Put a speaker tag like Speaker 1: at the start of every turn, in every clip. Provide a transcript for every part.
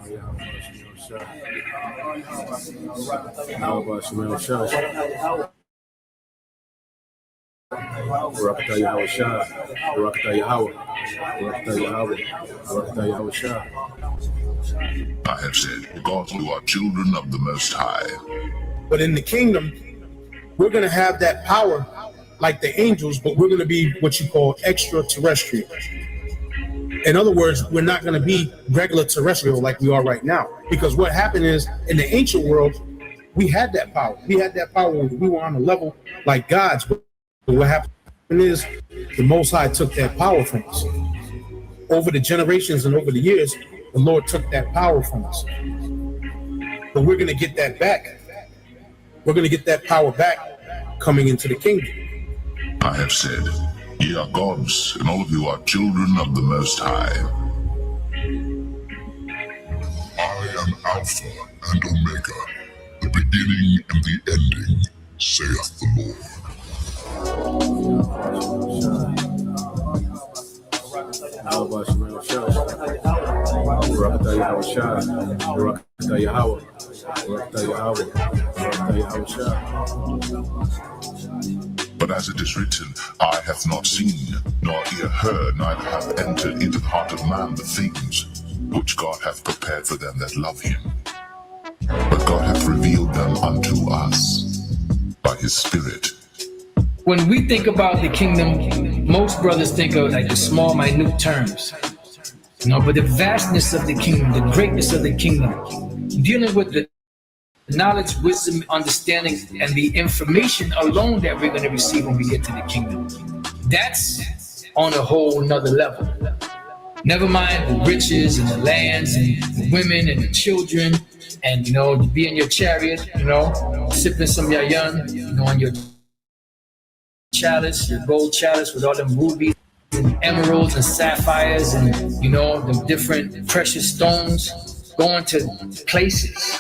Speaker 1: I have said, God, you are children of the Most High.
Speaker 2: But in the kingdom, we're going to have that power like the angels, but we're going to be what you call extraterrestrial. In other words, we're not going to be regular terrestrial like we are right now. Because what happened is, in the ancient world, we had that power. We had that power when we were on a level like God's. But what happened is, the Most High took that power from us. Over the generations and over the years, the Lord took that power from us. But we're going to get that back. We're going to get that power back coming into the kingdom.
Speaker 1: I have said, ye are gods, and all of you are children of the Most High. I am Alpha and Omega, the beginning and the ending, saith the Lord. But as it is written, eye hath not seen, nor ear heard, neither hath entered into the heart of man the things which God hath prepared for them that love him. But God hath revealed them unto us by his Spirit.
Speaker 3: When we think about the kingdom, most brothers think of like the small, minute terms. But the vastness of the kingdom, the greatness of the kingdom, dealing with the knowledge, wisdom, understanding, and the information alone that we're going to receive when we get to the kingdom. That's on a whole nother level. Never mind the riches and the lands and the women and the children and, to be in your chariot, sipping some yayan, on your chalice, your gold chalice with all them rubies and emeralds and sapphires and, the different precious stones, going to places.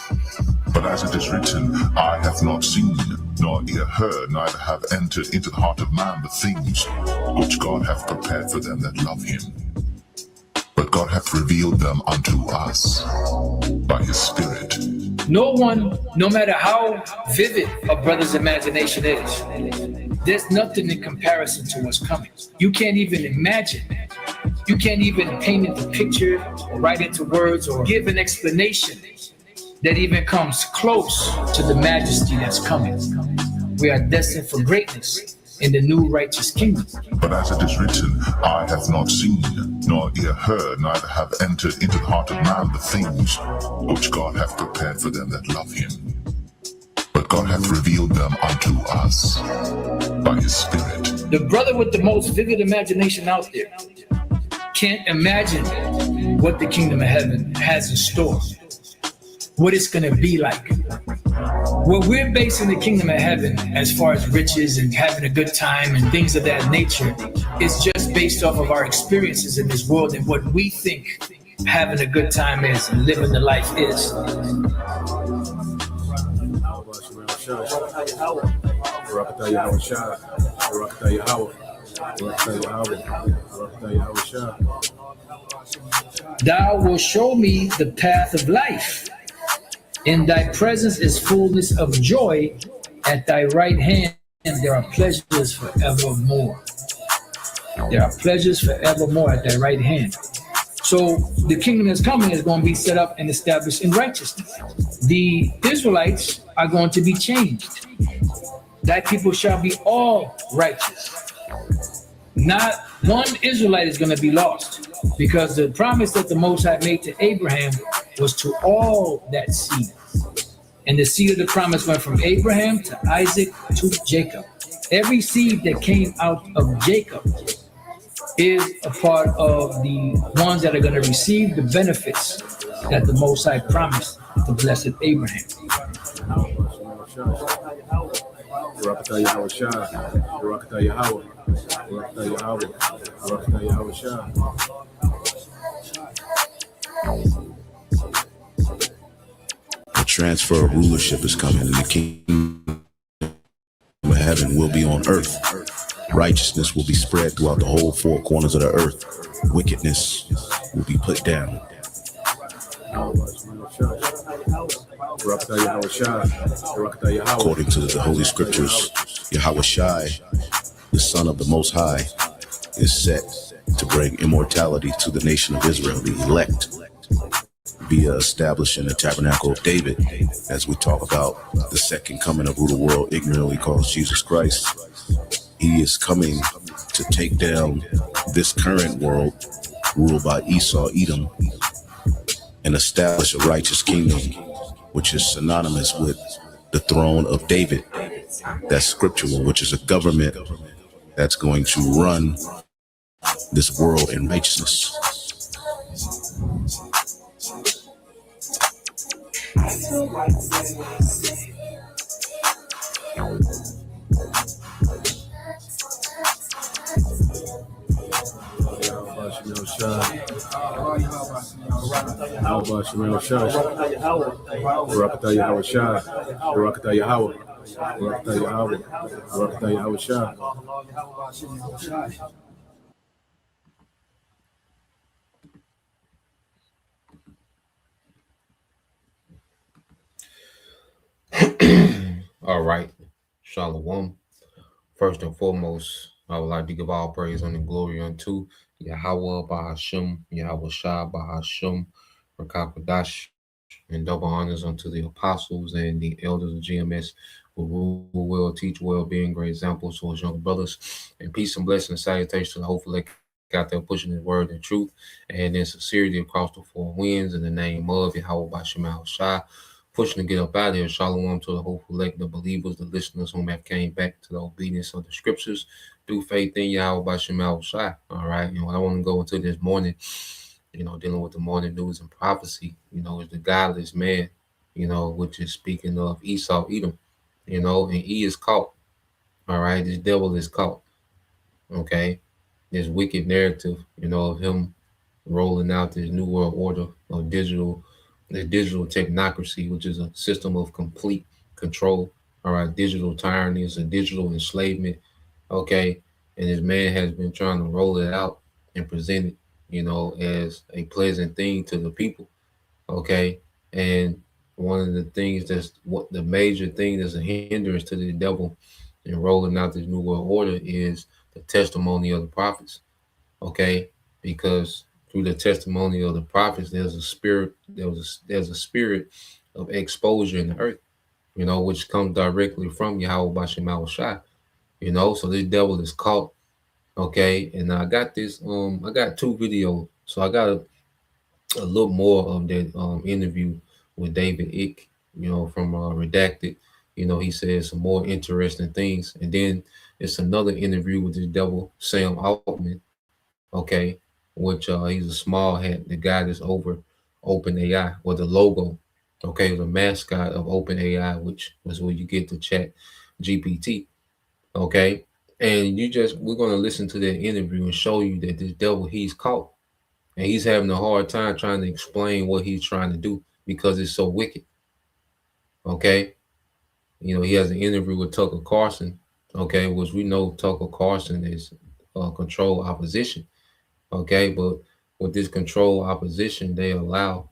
Speaker 1: But as it is written, eye hath not seen, nor ear heard, neither hath entered into the heart of man the things which God hath prepared for them that love him. But God hath revealed them unto us by his Spirit.
Speaker 3: No one, no matter how vivid a brother's imagination is, there's nothing in comparison to what's coming. You can't even imagine. You can't even paint into picture or write into words or give an explanation that even comes close to the majesty that's coming. We are destined for greatness in the new righteous kingdom.
Speaker 1: But as it is written, eye hath not seen, nor ear heard, neither hath entered into the heart of man the things which God hath prepared for them that love him. But God hath revealed them unto us by his Spirit.
Speaker 3: The brother with the most vivid imagination out there can't imagine what the kingdom of heaven has in store, what it's going to be like. What we're basing the kingdom of heaven as far as riches and having a good time and things of that nature is just based off of our experiences in this world and what we think having a good time is and living the life is. Thou wilt show me the path of life. In thy presence is fullness of joy. At thy right hand there are pleasures forevermore. There are pleasures forevermore at thy right hand. So the kingdom that's coming is going to be set up and established in righteousness. The Israelites are going to be changed. Thy people shall be all righteous. Not one Israelite is going to be lost, because the promise that the Most High made to Abraham was to all that seed. And the seed of the promise went from Abraham to Isaac to Jacob. Every seed that came out of Jacob is a part of the ones that are going to receive the benefits that the Most High promised to blessed Abraham.
Speaker 4: The transfer of rulership is coming, and the kingdom of heaven will be on earth. Righteousness will be spread throughout the whole four corners of the earth. Wickedness will be put down. According to the Holy Scriptures, Yahweh Shai, the Son of the Most High, is set to bring immortality to the nation of Israel, the elect, via establishing the tabernacle of David, as we talk about the second coming of who the world ignorantly calls Jesus Christ. He is coming to take down this current world ruled by Esau, Edom, and establish a righteous kingdom, which is synonymous with the throne of David. That's scriptural, which is a government that's going to run this world in righteousness.
Speaker 5: All right, Shalom. First and foremost, I would like to give all praise and glory unto Yahweh Bahashim, Yahweh Shah Bahashim, Rakakadash, and double honors unto the apostles and the elders of GMS who rule well, teach well, being great examples to his younger brothers. And peace and blessing and salutations to the hopeful elect out there pushing his word and truth and in sincerity across the four winds in the name of Yahweh Bahashim Shah. Pushing to get up out of here. Shalom to the hopeful elect, the believers, the listeners whom have came back to the obedience of the scriptures through faith in Yahweh by Shemal Shai. All right. I want to go into this morning, dealing with the morning news and prophecy, is the godless man, which is speaking of Esau, Edom, and he is caught. All right. This devil is caught. Okay. This wicked narrative, of him rolling out this new world order of digital technocracy, which is a system of complete control. All right, digital tyranny is a digital enslavement. Okay, and this man has been trying to roll it out and present it, as a pleasant thing to the people. Okay, and one of the things the major thing that's a hindrance to the devil in rolling out this new world order is the testimony of the prophets. Okay, because through the testimony of the prophets, there's a spirit of exposure in the earth, which comes directly from Yahweh Bashem Shai, so this devil is caught. Okay, and I got this, I got two videos, so I got a little more of that interview with David Ick, from Redacted. He says some more interesting things, and then it's another interview with this devil, Sam Altman. Okay, which he's a small hat, the guy that's over OpenAI, or the logo, okay, the mascot of OpenAI, which was where you get the chat GPT. Okay, and we're going to listen to that interview and show you that this devil, he's caught, and he's having a hard time trying to explain what he's trying to do because it's so wicked. Okay, he has an interview with Tucker Carlson, okay, which we know Tucker Carlson is controlled opposition. Okay, but with this control opposition, they allow,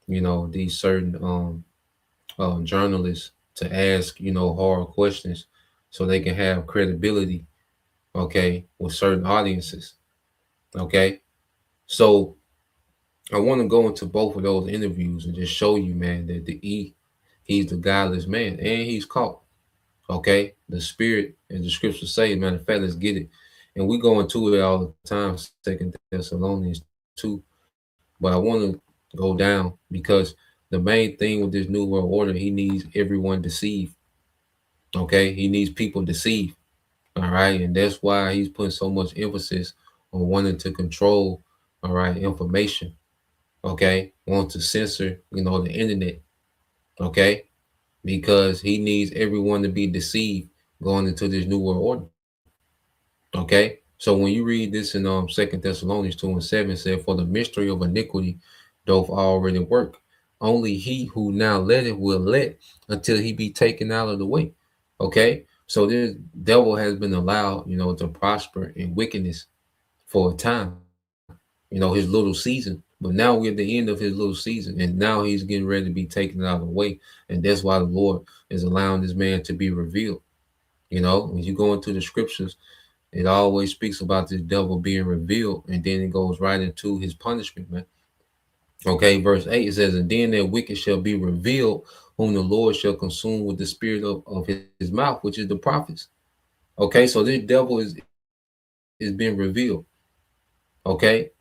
Speaker 5: these certain journalists to ask, hard questions so they can have credibility, okay, with certain audiences. Okay, so I want to go into both of those interviews and just show you, man, that he's the godless man and he's caught. Okay, the spirit, as the scriptures say, matter of fact, let's get it. And we go into it all the time, 2 Thessalonians 2. But I want to go down because the main thing with this new world order, he needs everyone deceived. Okay, he needs people deceived. All right, and that's why he's putting so much emphasis on wanting to control, all right, information. Okay, want to censor, the internet. Okay, because he needs everyone to be deceived going into this new world order. Okay, so when you read this in 2 Thessalonians 2:7, said, "For the mystery of iniquity doth already work. Only he who now letteth will let until he be taken out of the way." Okay, so this devil has been allowed, to prosper in wickedness for a time. His little season, But now we're at the end of his little season, and now he's getting ready to be taken out of the way. And that's why the Lord is allowing this man to be revealed. You know, when you go into the scriptures, it always speaks about this devil being revealed, and then it goes right into his punishment, man. Okay, verse 8 it says, and then that wicked shall be revealed, whom the Lord shall consume with the spirit of his mouth, which is the prophets. Okay, so this devil is being revealed. Okay,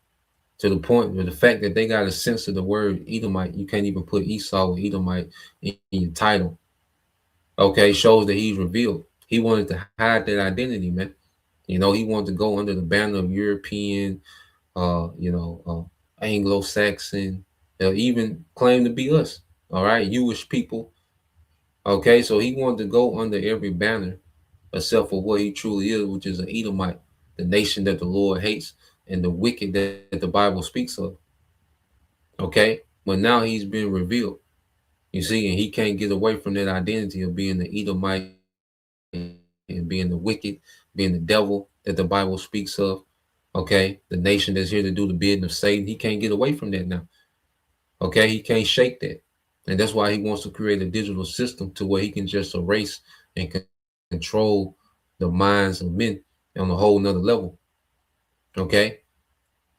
Speaker 5: to the point where the fact that they got a sense of the word Edomite, you can't even put Esau or Edomite in your title. Okay, shows that he's revealed. He wanted to hide that identity, man. You know, he wanted to go under the banner of European, Anglo-Saxon. They'll even claim to be us. All right, Jewish people. Okay, so he wanted to go under every banner except for what he truly is, which is an Edomite, the nation that the Lord hates and the wicked that the Bible speaks of. Okay, but now he's been revealed. You see, and he can't get away from that identity of being the Edomite and being the wicked, being the devil that the Bible speaks of. Okay, the nation that's here to do the bidding of Satan. He can't get away from that now. Okay, he can't shake that. And that's why he wants to create a digital system to where he can just erase and control the minds of men on a whole nother level. Okay,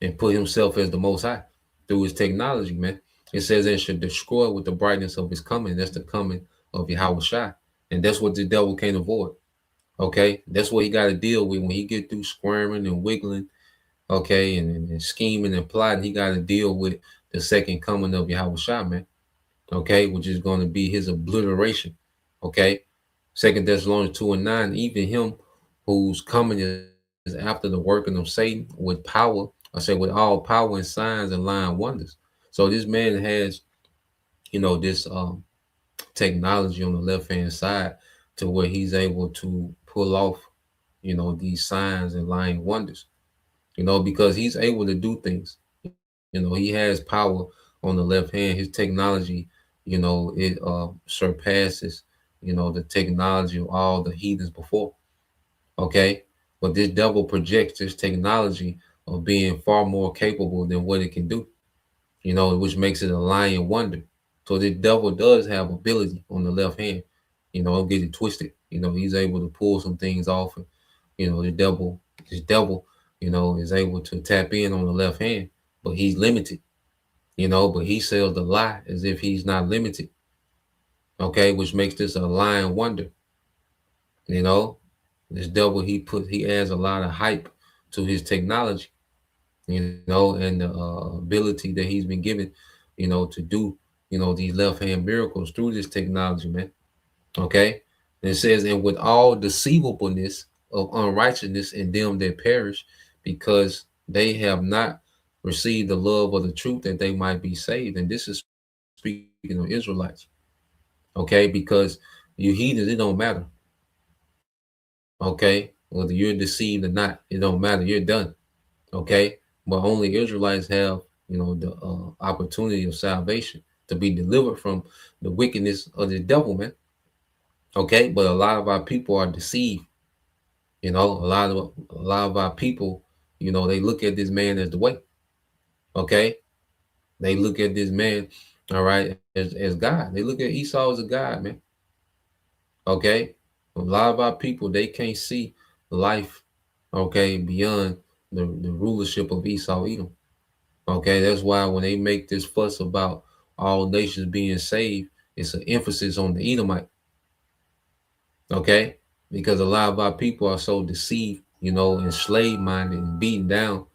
Speaker 5: and put himself as the most high through his technology, man. It says it should destroy with the brightness of his coming. That's the coming of Yahweh Shai. And that's what the devil can't avoid. Okay, that's what he got to deal with when he get through squirming and wiggling. Okay, and scheming and plotting, he got to deal with the second coming of Yahweh Shai, man. Okay, which is going to be his obliteration. Okay, Second Thessalonians 2:9, even him whose coming is after the working of Satan with power, I say with all power and signs and lying wonders. So this man has, this technology on the left hand side to where he's able to pull off, these signs and lying wonders, because he's able to do things. He has power on the left hand. His technology, it surpasses, the technology of all the heathens before. Okay. But this devil projects this technology of being far more capable than what it can do, which makes it a lying wonder. So the devil does have ability on the left hand. Don't get it twisted. He's able to pull some things off. And, this devil, is able to tap in on the left hand, but he's limited, but he sells the lie as if he's not limited. Okay, which makes this a lying wonder. You know, this devil, he adds a lot of hype to his technology, and the ability that he's been given, to do, these left hand miracles through this technology, man. Okay. And it says, and with all deceivableness of unrighteousness in them that perish, because they have not received the love of the truth that they might be saved. And this is speaking of Israelites. Okay, because you heathens, it don't matter. Okay, whether you're deceived or not, it don't matter. You're done. Okay, but only Israelites have, the opportunity of salvation to be delivered from the wickedness of the devil, man. Okay, but a lot of our people are deceived. A lot of our people, they look at this man as the way. Okay, they look at this man, all right, as God. They look at Esau as a God, man. Okay, a lot of our people, they can't see life, okay, beyond the rulership of Esau Edom. Okay, that's why when they make this fuss about all nations being saved, it's an emphasis on the Edomite. Okay, because a lot of our people are so deceived, and slave minded and beaten down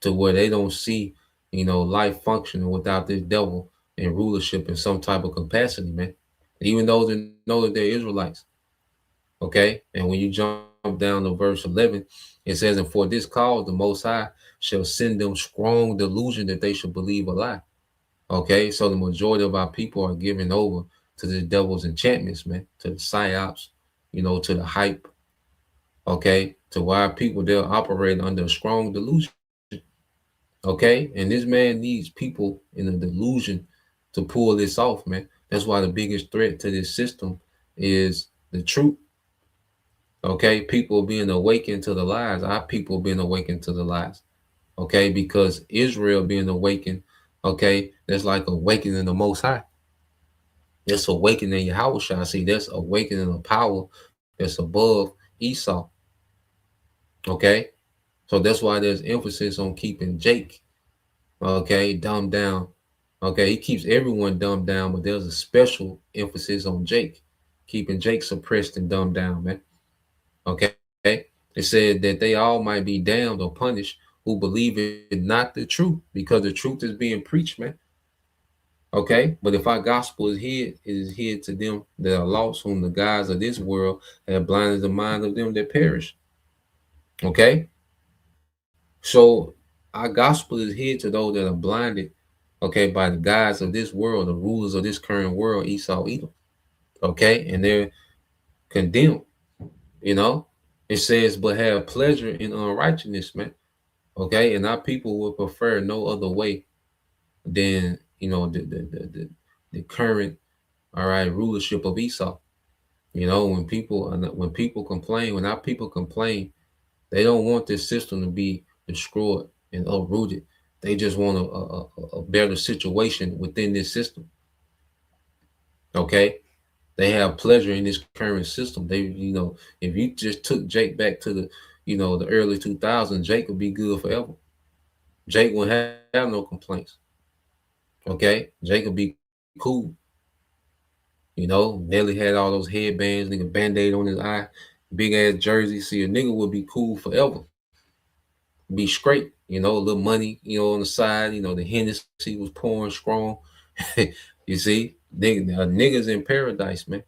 Speaker 5: to where they don't see, life functioning without this devil and rulership in some type of capacity, man. Even though they know that they're Israelites. Okay, and when you jump down to verse 11, it says, and for this cause the Most High shall send them strong delusion that they should believe a lie. Okay, so the majority of our people are given over to the devil's enchantments, man, to the psyops, to the hype. Okay, to why people, they're operating under a strong delusion. Okay, and this man needs people in a delusion to pull this off, man. That's why the biggest threat to this system is the truth. Okay, people being awakened to the lies. Our people being awakened to the lies. Okay, because Israel being awakened Okay, that's like awakening the Most High. That's awakening Yahushua. See, that's awakening a power that's above Esau. Okay, so that's why there's emphasis on keeping Jake, okay, dumbed down. Okay, he keeps everyone dumbed down, but there's a special emphasis on Jake, keeping Jake suppressed and dumbed down, man. Okay, it said that they all might be damned or punished who believe it not the truth, because the truth is being preached, man. Okay, but if our gospel is hid, it is hid to them that are lost, whom the gods of this world have blinded the mind of them that perish. Okay, so our gospel is hid to those that are blinded, okay, by the gods of this world, the rulers of this current world, Esau, Edom. Okay, and they're condemned. You know, it says, but have pleasure in unrighteousness, man. Okay, and our people would prefer no other way than the current, all right, rulership of Esau. You know, when people complain, when our people complain, they don't want this system to be destroyed and uprooted. They just want a better situation within this system. Okay, they have pleasure in this current system. If you just took Jake back to the early 2000s, Jake would be good forever. Jake wouldn't have no complaints. Okay, Jake would be cool. Nelly had all those headbands, nigga, band-aid on his eye, big ass jersey. See, a nigga would be cool forever. Be straight, a little money, on the side, the Hennessy was pouring strong. You see, niggas in paradise, man,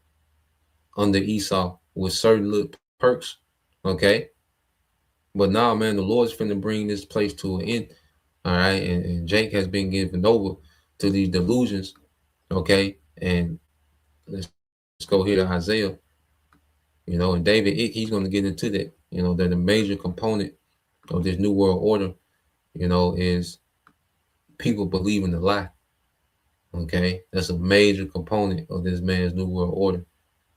Speaker 5: under Esau with certain little perks. Okay. But now, man, the Lord's finna bring this place to an end. All right. And Jake has been given over to these delusions. Okay. And let's go here to Isaiah. And David, he's going to get into that. That a major component of this new world order, is people believing the lie. Okay. That's a major component of this man's new world order.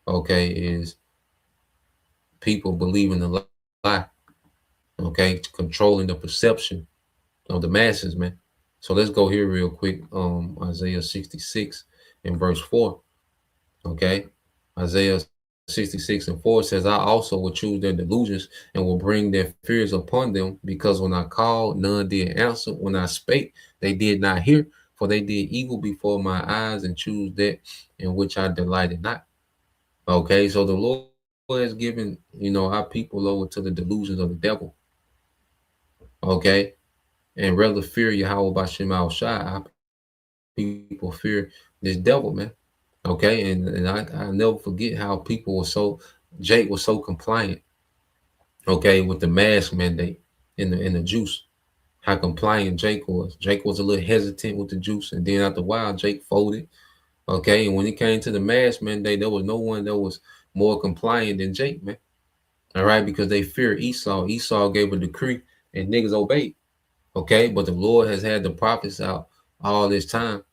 Speaker 5: Okay. Is people believing the lie. Okay. Controlling the perception of the masses, man. So let's go here real quick. Isaiah 66 and verse 4. Okay. Isaiah 66 and 4 says, I also will choose their delusions and will bring their fears upon them, because when I called, none did answer. When I spake, they did not hear, for they did evil before my eyes and choose that in which I delighted not. Okay, so the Lord has given, our people over to the delusions of the devil. Okay, and rather fear Yahweh by Shai, our people fear this devil, man. Okay, and I never forget how people were Jake was so compliant. Okay, with the mask mandate in the juice, how compliant Jake was. Jake was a little hesitant with the juice, and then after a while, Jake folded. Okay, and when it came to the mask mandate, there was no one that was more compliant than Jake, man. All right, because they fear Esau. Esau gave a decree, and niggas obeyed. Okay, but the Lord has had the prophets out all this time.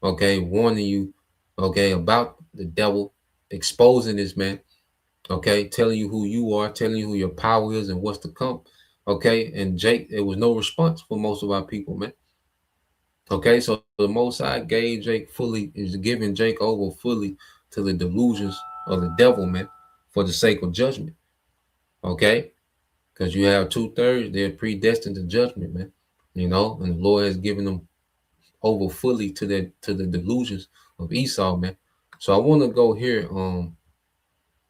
Speaker 5: Okay, warning you, okay, about the devil, exposing this man, okay, telling you who you are, telling you who your power is and what's to come. Okay, and Jake, there was no response for most of our people, man. Okay, so the Most High is giving Jake over fully to the delusions of the devil, man, for the sake of judgment. Okay, because you have 2/3, they're predestined to judgment, man. And the Lord has given them over fully to the delusions of Esau, man. So I want to go here.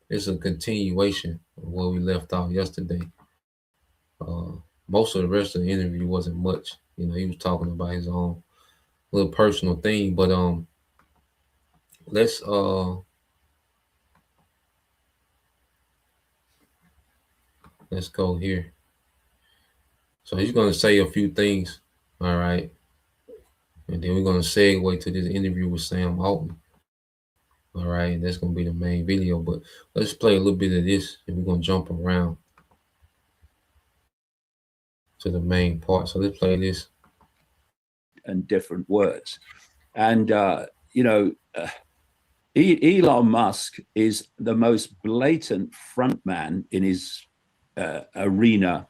Speaker 5: It's a continuation of where we left off yesterday. Most of the rest of the interview wasn't much. He was talking about his own little personal thing, but let's go here. So he's going to say a few things, all right, and then we're going to segue to this interview with Sam Alton. All right, and that's going to be the main video, but let's play a little bit of this, and we're going to jump around to the main part. So let's play this.
Speaker 6: And different words. And, Elon Musk is the most blatant frontman in his arena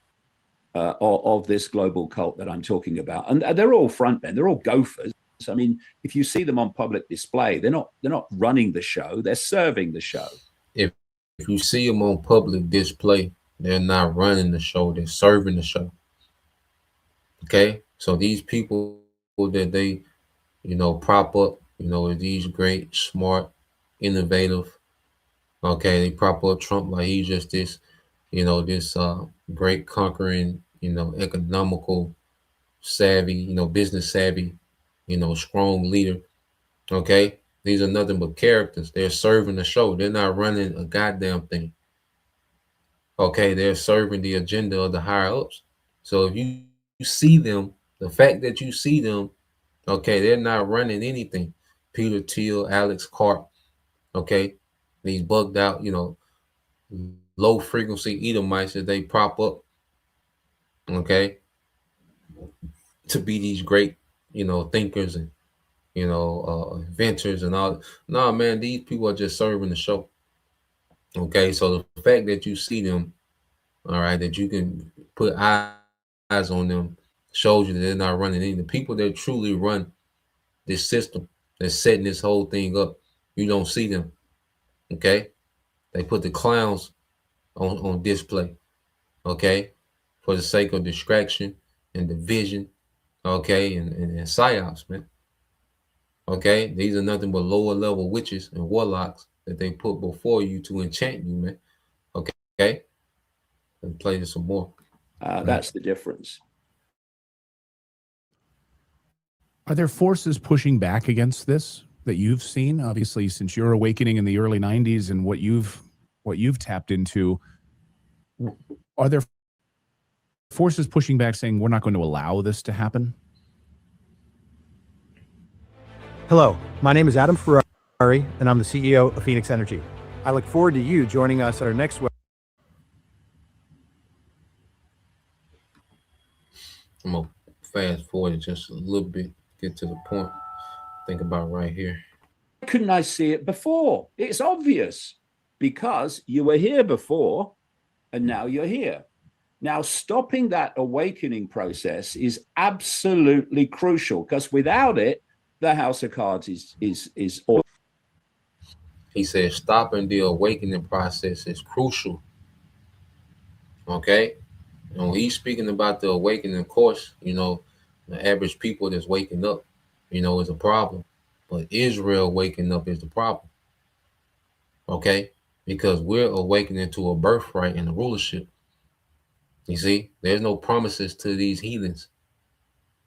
Speaker 6: of this global cult that I'm talking about, and they're all frontmen. They're all gophers. I mean, if you see them on public display, they're not running the show. They're serving the show.
Speaker 5: If you see them on public display, they're not running the show. They're serving the show. Okay, so these people that they, prop up, these great, smart, innovative. Okay, they prop up Trump like he's just this, this great conquering, economical savvy, business savvy, strong leader. Okay, these are nothing but characters. They're serving the show. They're not running a goddamn thing. Okay, they're serving the agenda of the higher ups. So if you see them, the fact that you see them, okay, they're not running anything. Peter Thiel, Alex Karp, okay, these bugged out, low frequency Edomites that they prop up, okay, to be these great, thinkers and, inventors and all. No, man, these people are just serving the show. Okay, so the fact that you see them, all right, that you can put eyes on them shows you that they're not running any. The people that truly run this system, that's setting this whole thing up, you don't see them. Okay, they put the clowns on display. Okay, for the sake of distraction and division. Okay, and psyops, man. Okay, these are nothing but lower level witches and warlocks that they put before you to enchant you, man. Okay, and play this some more.
Speaker 6: That's the difference.
Speaker 7: Are there forces pushing back against this that you've seen? Obviously, since your awakening in the early 90s and what you've tapped into, are there forces pushing back saying we're not going to allow this to happen?
Speaker 8: Hello, my name is Adam Ferrari, and I'm the CEO of Phoenix Energy. I look forward to you joining us at our next web.
Speaker 5: I'm going to fast forward just a little bit, get to the point. Think about right here.
Speaker 6: Couldn't I see it before? It's obvious because you were here before and now you're here. Now, stopping that awakening process is absolutely crucial because without it, the House of Cards is all.
Speaker 5: He said stopping the awakening process is crucial. Okay? And when he's speaking about the awakening, of course, the average people that's waking up, is a problem. But Israel waking up is the problem. Okay? Because we're awakening to a birthright and a rulership. You see, there's no promises to these heathens.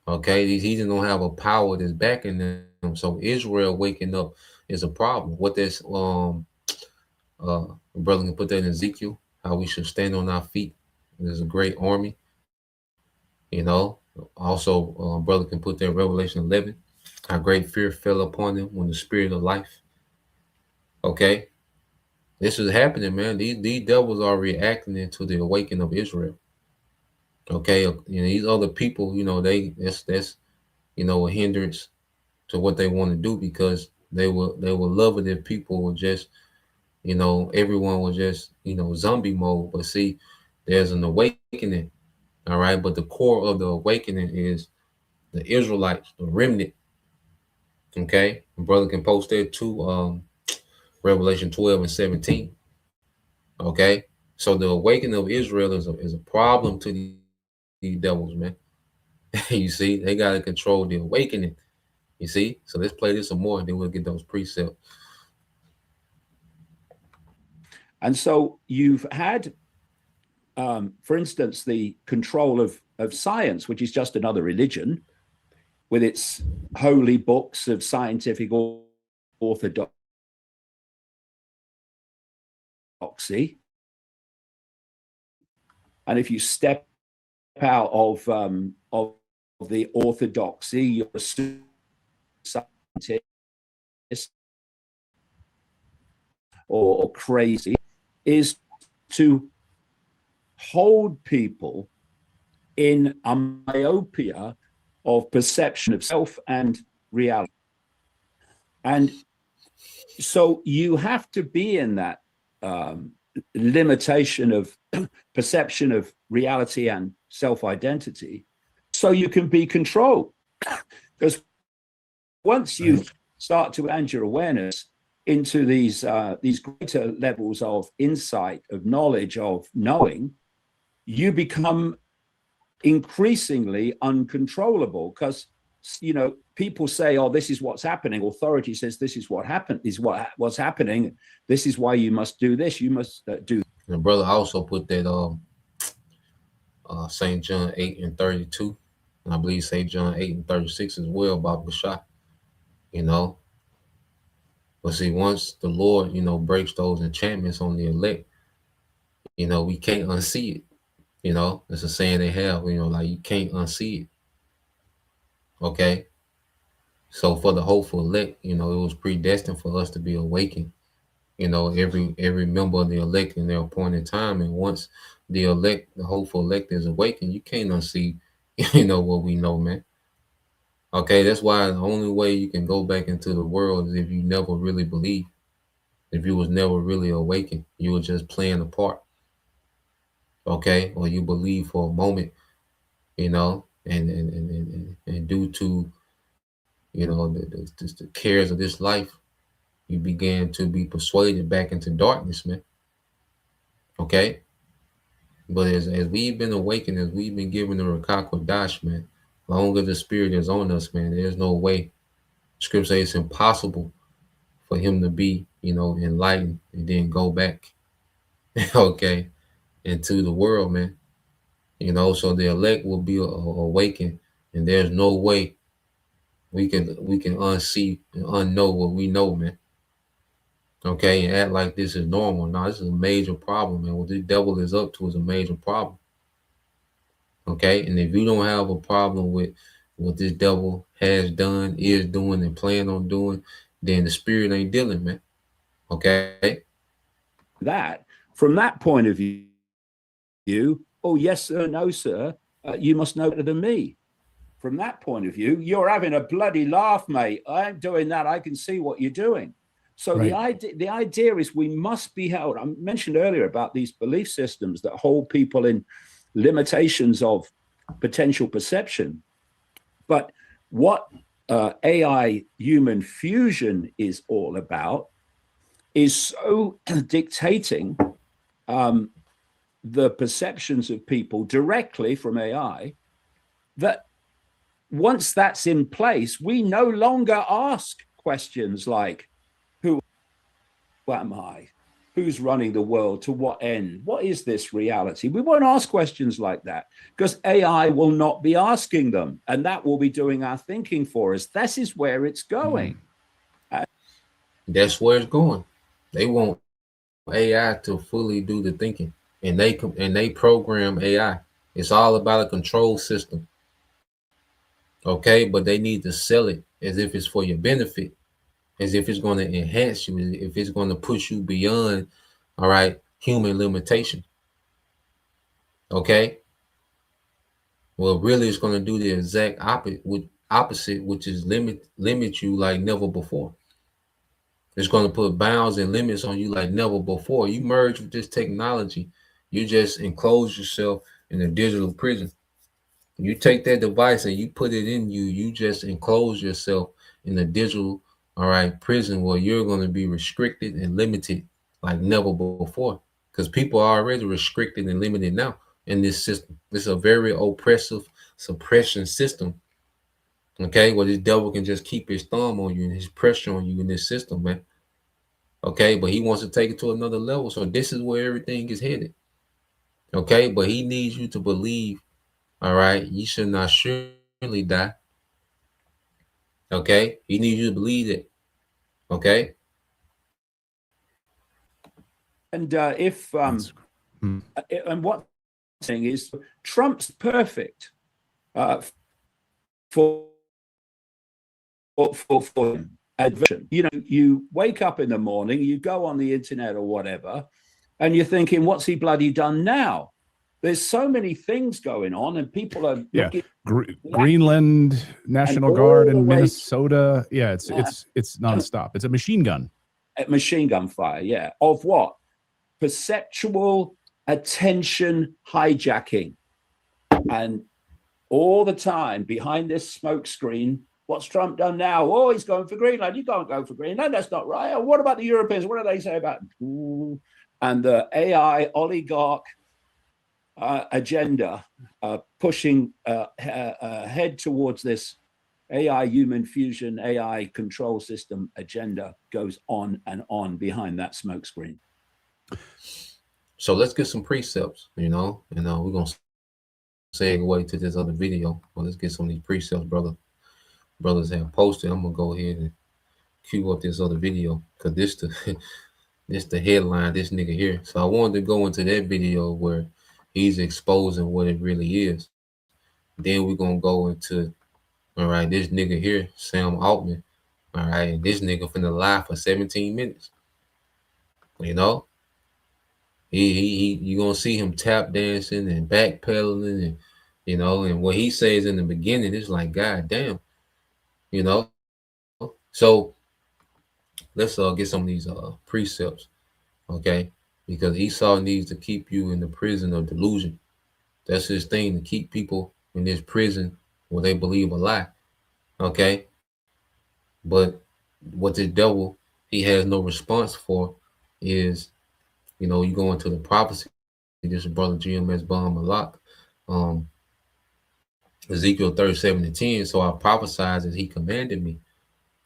Speaker 5: Okay, these heathens don't have a power that's backing them. So Israel waking up is a problem. What this brother can put that in Ezekiel, how we should stand on our feet. There's a great army. Also brother can put that in Revelation 11, how great fear fell upon them when the spirit of life. Okay, this is happening, man. These devils are reacting into the awakening of Israel. Okay, these other people, that's a hindrance to what they want to do because they would love it if people were just, everyone was just, zombie mode. But see, there's an awakening, all right. But the core of the awakening is the Israelites, the remnant. Okay, my brother can post that too. Revelation 12 and 17. Okay, so the awakening of Israel is a problem to these devils, man. You see, they got to control the awakening. You see, so let's play this some more, and then we'll get those precepts.
Speaker 6: And so you've had, for instance, the control of science, which is just another religion, with its holy books of scientific orthodoxy. And if you step out of the orthodoxy, you're a scientist or crazy, is to hold people in a myopia of perception of self and reality. And so you have to be in that limitation of perception of reality and self-identity so you can be controlled. Because once you start to expand your awareness into these greater levels of insight, of knowledge, of knowing, you become increasingly uncontrollable. Because, you know, people say, oh, this is what's happening. Authority says this is what happened, is what's happening. This is why you must do this. You must do.
Speaker 5: And brother also put that St. John 8:32, and I believe St. John 8:36 as well about Bashar, you know. But see, once the Lord, you know, breaks those enchantments on the elect, you know, we can't unsee it. You know, it's a saying they have, you know, like you can't unsee it. Okay. So for the hopeful elect, you know, it was predestined for us to be awakened. You know, every member of the elect in their appointed time. And once the hopeful elect is awakened, you can't unsee, you know, what we know, man. Okay, that's why the only way you can go back into the world is if you never really believe. If you was never really awakened, you were just playing a part. Okay, or you believe for a moment, you know, and due to, you know, the cares of this life, you began to be persuaded back into darkness, man. Okay, but as we've been awakened, as we've been given the Rakak Dash, man, longer the spirit is on us, man, there's no way. Scripture says it's impossible for him to be, you know, enlightened and then go back, okay, into the world, man. You know, so the elect will be awakened, and there's no way we can unsee and unknow what we know, man. Okay, and act like this is normal. No, this is a major problem, man. What the devil is up to is a major problem. Okay, and if you don't have a problem with what this devil has done, is doing, and plan on doing, then the spirit ain't dealing, man. Okay.
Speaker 6: That from that point of view, oh yes sir, no sir, you must know better than me. From that point of view, you're having a bloody laugh, mate. I ain't doing that. I can see what you're doing. So right. the idea is we must be held. I mentioned earlier about these belief systems that hold people in limitations of potential perception. But what AI human fusion is all about is so dictating the perceptions of people directly from AI that once that's in place, we no longer ask questions like, who am I? Who's running the world? To what end? What is this reality? We won't ask questions like that because AI will not be asking them, and that will be doing our thinking for us. This is where it's going.
Speaker 5: That's where it's going. They want AI to fully do the thinking, and they program AI. It's all about a control system. Okay, but they need to sell it as if it's for your benefit, as if it's going to enhance you, if it's going to push you beyond, all right, human limitation. Okay. Well, really, it's going to do the exact opposite, which is limit you like never before. It's going to put bounds and limits on you like never before. You merge with this technology, you just enclose yourself in a digital prison. You take that device and you put it in you, you just enclose yourself in a digital, all right, prison where you're going to be restricted and limited like never before. Because people are already restricted and limited now in this system. This is a very oppressive suppression system. Okay, well, this devil can just keep his thumb on you and his pressure on you in this system, man. Okay, but he wants to take it to another level. So this is where everything is headed. Okay, but he needs you to believe, all right, you should not surely die. Okay, he needs you to believe it. Okay.
Speaker 6: And and what I'm saying is Trump's perfect for adversion. You know, you wake up in the morning, you go on the internet or whatever, and you're thinking, what's he bloody done now? There's so many things going on, and people are
Speaker 7: Greenland National Guard in Minnesota. Yeah, it's nonstop. It's a machine gun.
Speaker 6: Machine gun fire, yeah. Of what? Perceptual attention hijacking. And all the time behind this smoke screen, what's Trump done now? Oh, he's going for Greenland. You can't go for Greenland. That's not right. What about the Europeans? What do they say about? And the AI oligarch agenda pushing head towards this AI human fusion, AI control system agenda goes on and on behind that smoke screen.
Speaker 5: So let's get some precepts, we're going to segue to this other video. Well, let's get some of these precepts, brothers have posted. I'm going to go ahead and cue up this other video because this the headline, this nigga here. So I wanted to go into that video where he's exposing what it really is. Then we're going to go into, all right, this nigga here, Sam Altman. All right, this nigga finna lie for 17 minutes. You're gonna see him tap dancing and backpedaling, and and what he says in the beginning is like, God damn, So let's get some of these precepts, okay? Because Esau needs to keep you in the prison of delusion. That's his thing, to keep people in this prison where they believe a lie, okay? But what the devil he has no response for is, you go into the prophecy. This is brother GMS Bomb Malak, Ezekiel 37:10. So I prophesied as he commanded me.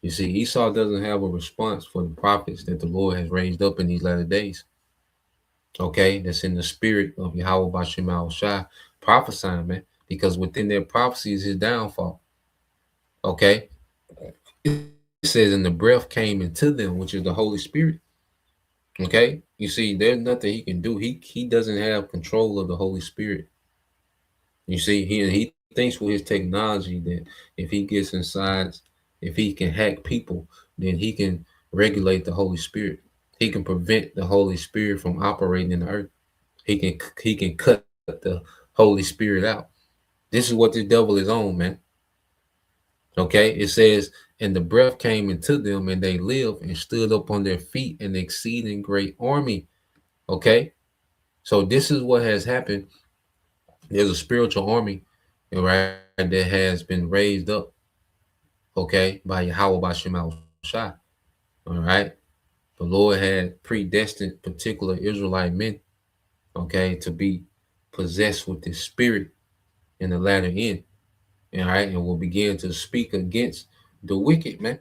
Speaker 5: You see, Esau doesn't have a response for the prophets that the Lord has raised up in these latter days. Okay, that's in the spirit of Yahweh Bashem Al Shai prophesying, man, because within their prophecy is his downfall. Okay, it says, and the breath came into them, which is the Holy Spirit. Okay, you see, there's nothing he can do. He doesn't have control of the Holy Spirit. You see, he thinks with his technology that if he gets inside, if he can hack people, then he can regulate the Holy Spirit. He can prevent the Holy Spirit from operating in the earth. He can cut the Holy Spirit out. This is what the devil is on, man. Okay, it says, and the breath came into them, and they lived and stood up on their feet, an exceeding great army. Okay, so this is what has happened. There's a spiritual army, right, that has been raised up, okay, by Yahweh Bashem Al Shai. All right, the Lord had predestined particular Israelite men, okay, to be possessed with this spirit in the latter end. All right, and will begin to speak against the wicked, man.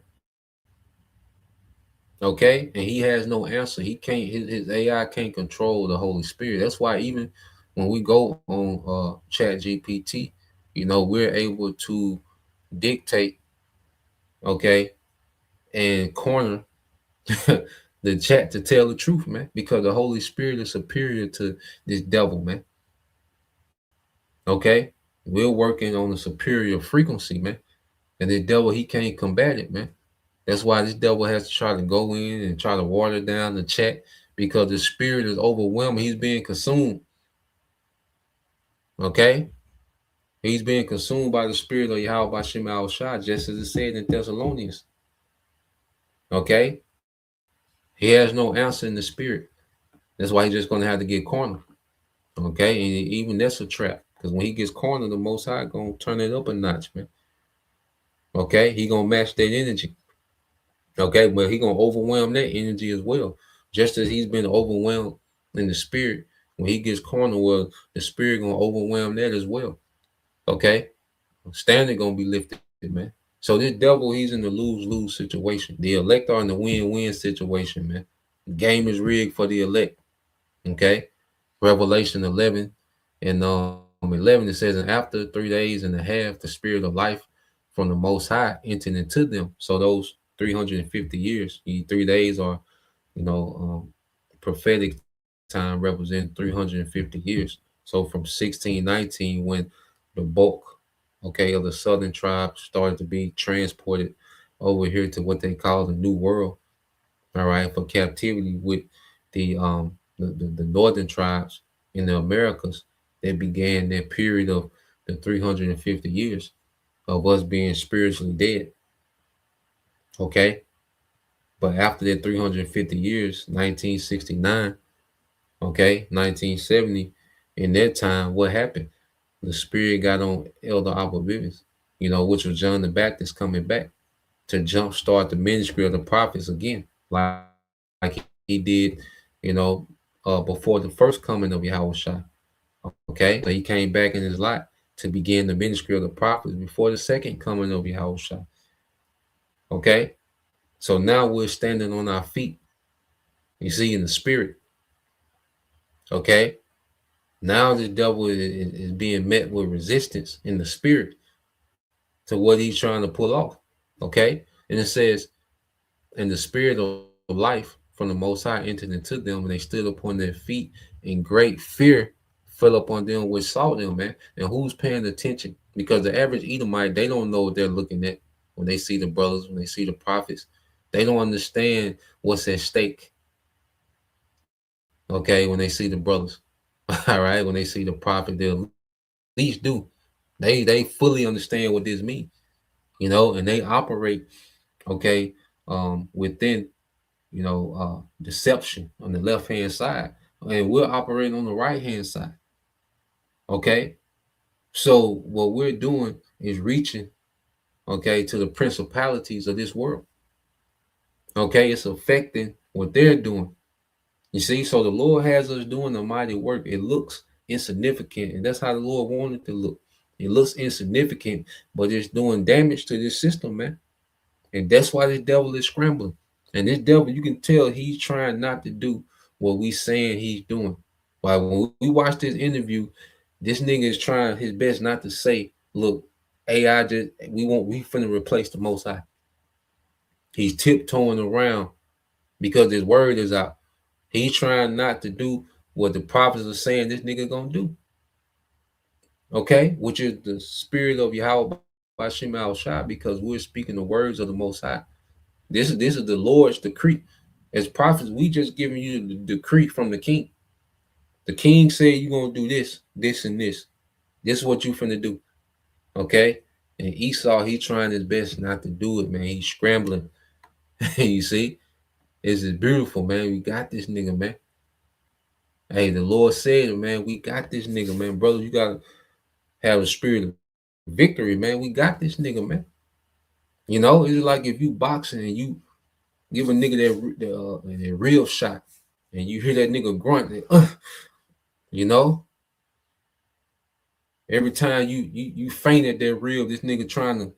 Speaker 5: Okay, and he has no answer. He can't. His AI can't control the Holy Spirit. That's why even when we go on Chat GPT, we're able to dictate, okay, and corner the chat to tell the truth, man, because the Holy Spirit is superior to this devil, man. Okay, we're working on a superior frequency, man, and the devil, he can't combat it, man. That's why this devil has to try to go in and try to water down the chat, because the spirit is overwhelming. He's being consumed. Okay, he's being consumed by the spirit of Yahweh Bashem Al Shai, just as it said in Thessalonians. Okay, he has no answer in the spirit. That's why he's just going to have to get cornered. Okay, and even that's a trap, because when he gets cornered, the Most High going to turn it up a notch, man. Okay, he going to match that energy. Okay, but he going to overwhelm that energy as well, just as he's been overwhelmed in the spirit. When he gets cornered, well, the spirit going to overwhelm that as well. Okay, standard going to be lifted, man. So this devil, he's in the lose-lose situation. The elect are in the win-win situation, man. The game is rigged for the elect. Okay, Revelation 11 and 11, it says, and after 3 days and a half, the spirit of life from the Most High entered into them. So those 350 years, 3 days are, prophetic time, represent 350 years. So from 1619, when the bulk, okay, of the southern tribes started to be transported over here to what they call the New World, all right, for captivity with the northern tribes in the Americas, that began that period of the 350 years of us being spiritually dead. Okay, but after that 350 years, 1969, okay, 1970, in that time, what happened? the spirit got on Elder Abba Bivens, which was John the Baptist coming back to jumpstart the ministry of the prophets again, like he did, before the first coming of Yahweh Shai. Okay, so he came back in his life to begin the ministry of the prophets before the second coming of Yahweh Shai. Okay, so now we're standing on our feet, you see, in the spirit. Okay, now the devil is being met with resistance in the spirit to what he's trying to pull off. Okay, and it says, and the spirit of life from the Most High entered into them, and they stood upon their feet, and great fear fell upon them which saw them, man. And who's paying attention? Because the average Edomite, they don't know what they're looking at when they see the brothers, when they see the prophets. They don't understand what's at stake. Okay, when they see the brothers, all right, when they see the prophet, they'll at least do. They fully understand what this means, and they operate, okay, within, deception on the left hand side, and we're operating on the right hand side. Okay, so what we're doing is reaching, okay, to the principalities of this world. Okay, it's affecting what they're doing. You see, so the Lord has us doing a mighty work. It looks insignificant, and that's how the Lord wanted it to look. It looks insignificant, but it's doing damage to this system, man. And that's why this devil is scrambling. And this devil, you can tell he's trying not to do what we saying he's doing. Like when we watch this interview, this nigga is trying his best not to say, look, AI we finna replace the Most High. He's tiptoeing around because his word is out. He's trying not to do what the prophets are saying this nigga gonna do. Okay, which is the spirit of Yahweh by Shema Shai, because we're speaking the words of the Most High. This is the Lord's decree. As prophets, we just giving you the decree from the king. The king said you're gonna do this, this, and this. This is what you finna do. Okay? And Esau, he trying his best not to do it, man. He's scrambling. You see? This is beautiful, man. We got this nigga, man. Hey, the Lord said, man, we got this nigga, man. Brother, you gotta have a spirit of victory, man. We got this nigga, man. It's like if you boxing and you give a nigga that real shot, and you hear that nigga grunt, every time you faint at that real, this nigga trying to,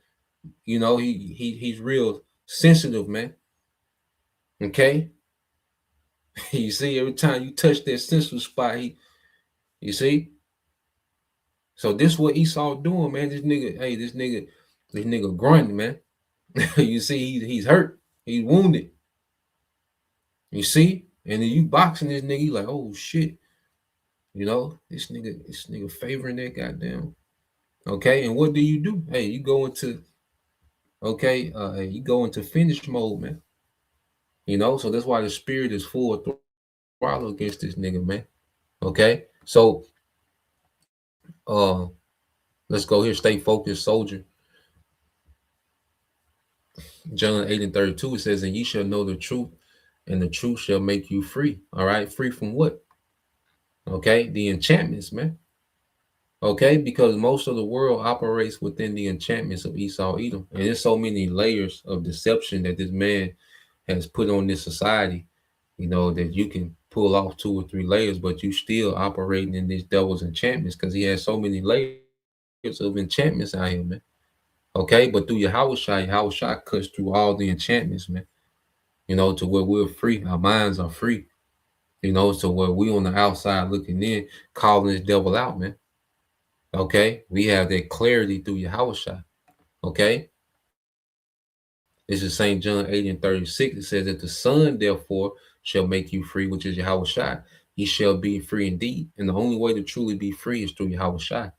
Speaker 5: he's real sensitive, man. Okay, you see, every time you touch that sensitive spot, you see. So this what Esau doing, man. This nigga grunting, man. You see, he's hurt, he's wounded. You see, and then you boxing this nigga, you like, oh shit, this nigga favoring that goddamn. Okay, and what do? Hey, you go into finish mode, man. So that's why the spirit is full throttle against this nigga, man. Okay, so let's go here. Stay focused, soldier. John 8:32, it says, and ye shall know the truth, and the truth shall make you free. All right, free from what? Okay, the enchantments, man. Okay, because most of the world operates within the enchantments of Esau Edom. And there's so many layers of deception that this man has put on this society, that you can pull off 2 or 3 layers, but you still operating in this devil's enchantments because he has so many layers of enchantments out here, man. Okay, but through Yahweh Shai cuts through all the enchantments, man. To where we're free, our minds are free. To where we on the outside looking in, calling this devil out, man. Okay, we have that clarity through Yahweh Shai. Okay, this is St. John 8:36. It says that the Son, therefore, shall make you free, which is Yahweh Shai. Ye shall be free indeed. And the only way to truly be free is through Yahweh Shai.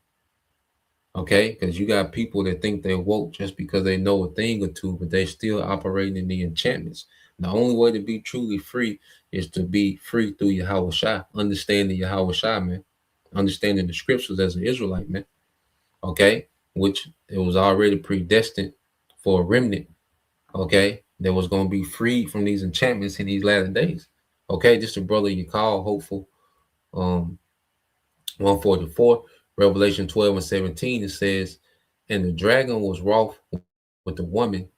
Speaker 5: Okay, because you got people that think they're woke just because they know a thing or two, but they're still operating in the enchantments. The only way to be truly free is to be free through Yahweh Shai, understanding Yahweh Shai, man, understanding the scriptures as an Israelite, man. Okay, which it was already predestined for a remnant. Okay, that was going to be freed from these enchantments in these latter days. Okay, just a brother you call hopeful. 144. Revelation 12 and 17, it says, and the dragon was wroth with the woman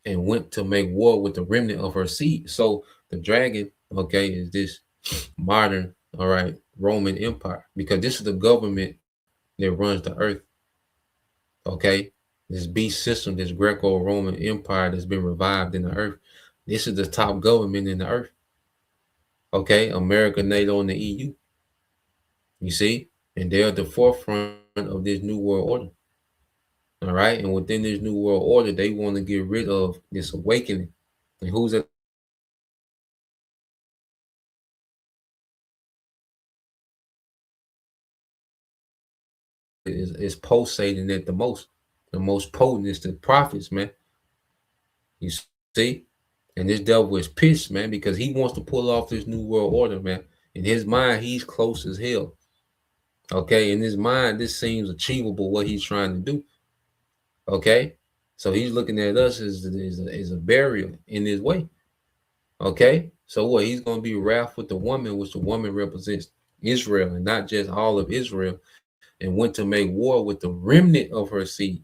Speaker 5: and went to make war with the remnant of her seed. So the dragon, okay, is this modern, all right, Roman Empire, because this is the government that runs the earth. Okay, this beast system, this Greco-Roman Empire that's been revived in the earth. This is the top government in the earth. Okay, America, NATO, and the EU. You see, and they're at the forefront of this new world order. All right, and within this new world order, they want to get rid of this awakening. And who's at is pulsating at the most potent is the prophets, man. You see, and this devil is pissed, man, because he wants to pull off this new world order, man. In his mind, he's close as hell. Okay, in his mind, this seems achievable what he's trying to do. Okay, so he's looking at us as a barrier in his way. Okay, so what? He's going to be wrath with the woman, which the woman represents Israel, and not just all of Israel, and went to make war with the remnant of her seed.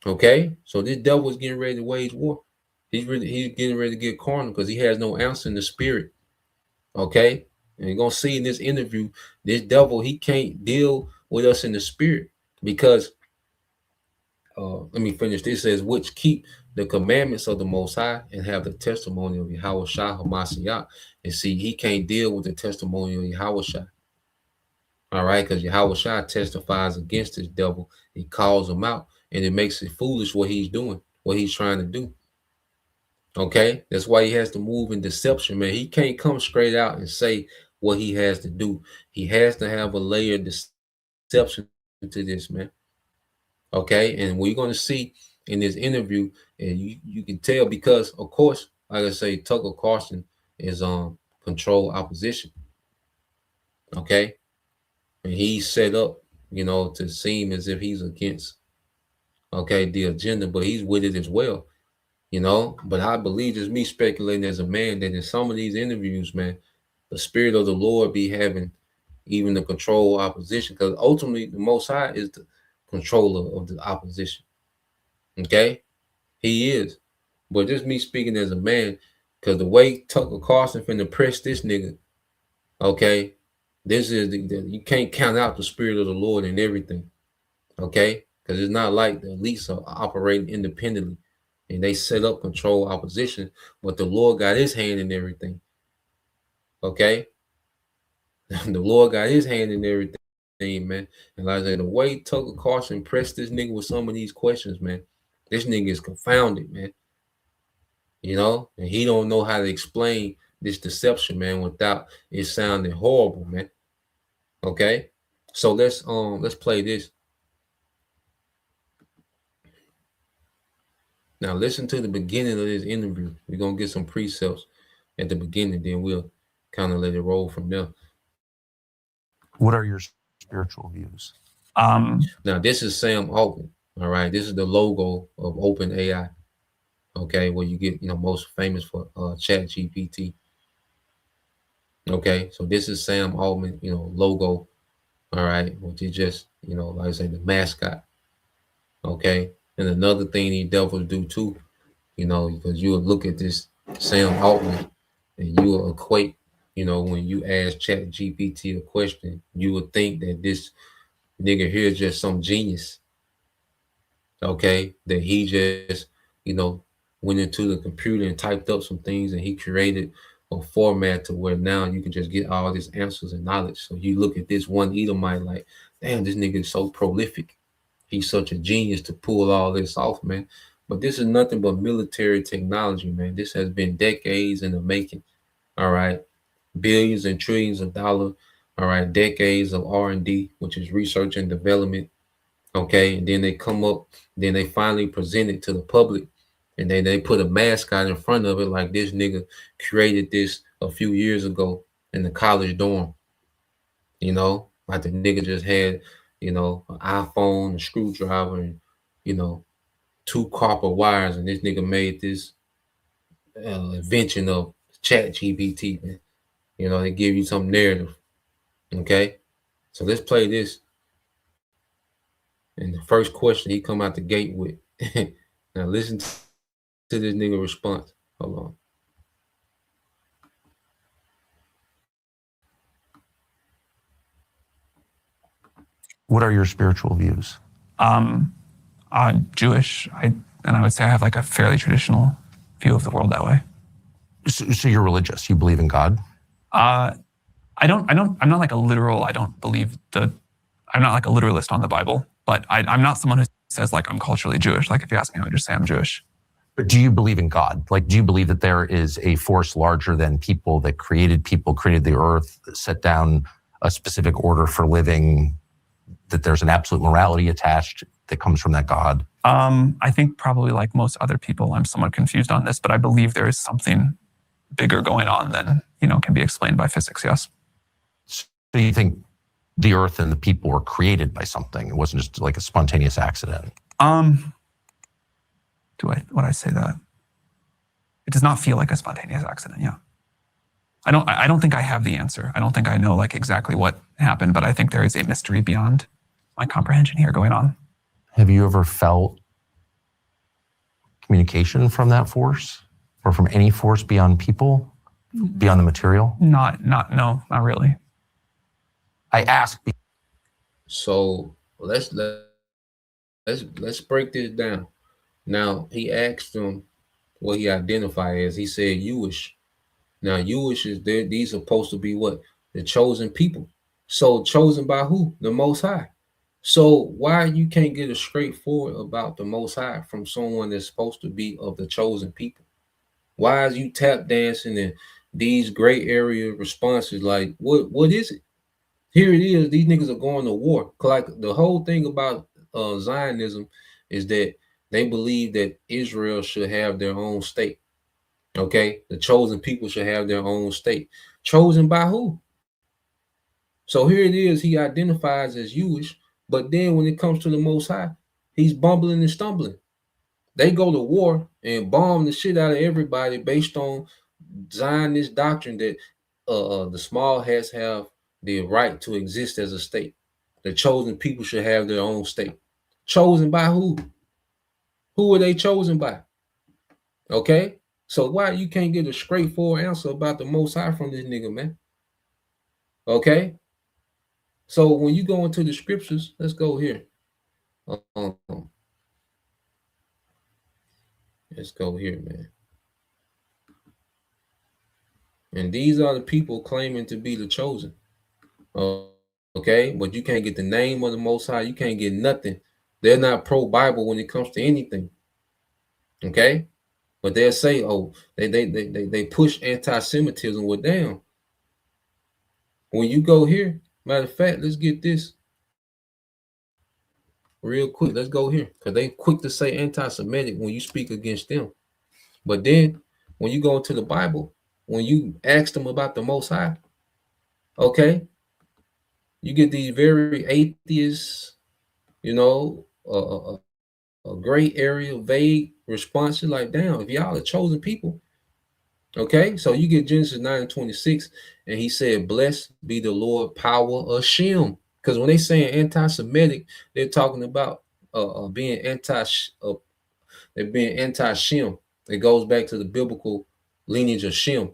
Speaker 5: Okay, so this devil is getting ready to wage war. He's getting ready to get carnal because he has no answer in the spirit. Okay, and you're gonna see in this interview, this devil, he can't deal with us in the spirit because let me finish. This says, which keep the commandments of the Most High and have the testimony of Yahweh Shah Hamashiach. And see, he can't deal with the testimony of Yahweh Shah. All right, because Yahweh Shah testifies against this devil. He calls him out, and it makes it foolish what he's doing, what he's trying to do. Okay, that's why he has to move in deception, man. He can't come straight out and say what he has to do. He has to have a layer of deception to this, man. Okay, and we're going to see in this interview, and you can tell because, of course, like I say, Tucker Carlson is control opposition. Okay, and he's set up, to seem as if he's against, the agenda, but he's with it as well. But I believe, just me speculating as a man, that in some of these interviews, man, the spirit of the Lord be having even the control opposition, because ultimately the Most High is the controller of the opposition. Okay, he is. But just me speaking as a man, because the way Tucker Carlson finna press this nigga, okay, this is you can't count out the spirit of the Lord in everything. Okay, because it's not like the elites are operating independently and they set up control opposition, but the Lord got his hand in everything. Okay, the Lord got his hand in everything, man. And like I said, the way Tucker Carlson pressed this nigga with some of these questions, man, this nigga is confounded, man. And he don't know how to explain this deception, man, without it sounding horrible, man. Okay, so let's play this. Now listen to the beginning of this interview. We're gonna get some precepts at the beginning, then we'll kind of let it roll from there.
Speaker 9: What are your spiritual views?
Speaker 5: Now this is Sam Altman. All right, this is the logo of OpenAI. Okay, where you get most famous for ChatGPT. Okay, so this is Sam Altman, logo. All right, which is just like I say, the mascot. Okay, and another thing these devils do too, because you will look at this Sam Altman and you will equate, when you ask ChatGPT a question, you would think that this nigga here is just some genius. Okay, that he just, went into the computer and typed up some things and he created a format to where now you can just get all these answers and knowledge. So you look at this one Edomite like, damn, this nigga is so prolific. He's such a genius to pull all this off, man. But this is nothing but military technology, man. This has been decades in the making. All right, billions and trillions of dollars. All right, decades of R&D, which is research and development. Okay, and then they come up, then they finally present it to the public, and then they put a mascot in front of it like this nigga created this a few years ago in the college dorm. Like the nigga just had, an iPhone, a screwdriver, and, 2 copper wires, and this nigga made this invention of ChatGPT, man. They give you some narrative, okay? So let's play this. And the first question he come out the gate with. Now listen to this nigga response. Hold on.
Speaker 9: What are your spiritual views?
Speaker 10: I'm Jewish, and I would say I have like a fairly traditional view of the world that way.
Speaker 9: So you're religious. You believe in God?
Speaker 10: I'm not like a literal, I'm not like a literalist on the Bible, but I'm not someone who says like I'm culturally Jewish. Like if you ask me, I would just say I'm Jewish.
Speaker 9: But do you believe in God? Like, do you believe that there is a force larger than people, created the earth, set down a specific order for living, that there's an absolute morality attached that comes from that God?
Speaker 10: I think probably like most other people, I'm somewhat confused on this, but I believe there is something bigger going on than, can be explained by physics, yes.
Speaker 9: So you think the earth and the people were created by something? It wasn't just like a spontaneous accident?
Speaker 10: Would I say that? It does not feel like a spontaneous accident, yeah. I don't think I have the answer. I don't think I know like exactly what happened, but I think there is a mystery beyond my comprehension here going on.
Speaker 9: Have you ever felt communication from that force, or from any force beyond people, beyond the material?
Speaker 10: No, not really.
Speaker 9: I ask.
Speaker 5: So let's break this down. Now he asked him what he identified as. He said Jewish. Now Jewish is there. These are supposed to be what? The chosen people. So chosen by who? The Most High. So why you can't get a straightforward about the Most High from someone that's supposed to be of the chosen people? Why is you tap dancing and these gray area responses? Like what is it? Here it is. These niggas are going to war. Like the whole thing about Zionism is that they believe that Israel should have their own state. Okay, the chosen people should have their own state. Chosen by who? So here it is. He identifies as Jewish, but then when it comes to the Most High, he's bumbling and stumbling. They go to war and bomb the shit out of everybody based on Zionist doctrine that the small hats have the right to exist as a state. The chosen people should have their own state. Chosen by who? Who are they chosen by? Okay, so why you can't get a straightforward answer about the Most High from this nigga, man? Okay, so when you go into the scriptures, let's go here. Let's go here, man. And these are the people claiming to be the chosen. Okay, but you can't get the name of the Most High. You can't get nothing. They're not pro-Bible when it comes to anything. Okay, but they'll say, oh, they push anti-Semitism. Well, damn. When you go here, matter of fact, let's get this real quick. Let's go here because they quick to say anti-Semitic when you speak against them. But then when you go into the Bible, when you ask them about the Most High, okay, you get these very atheists, a gray area, vague responses like, damn, if y'all are chosen people. Okay, so you get Genesis 9:26, and he said, blessed be the Lord, power of Shem. Because when they saying anti-Semitic, they're talking about being they're being anti-Shem. It goes back to the biblical lineage of Shem.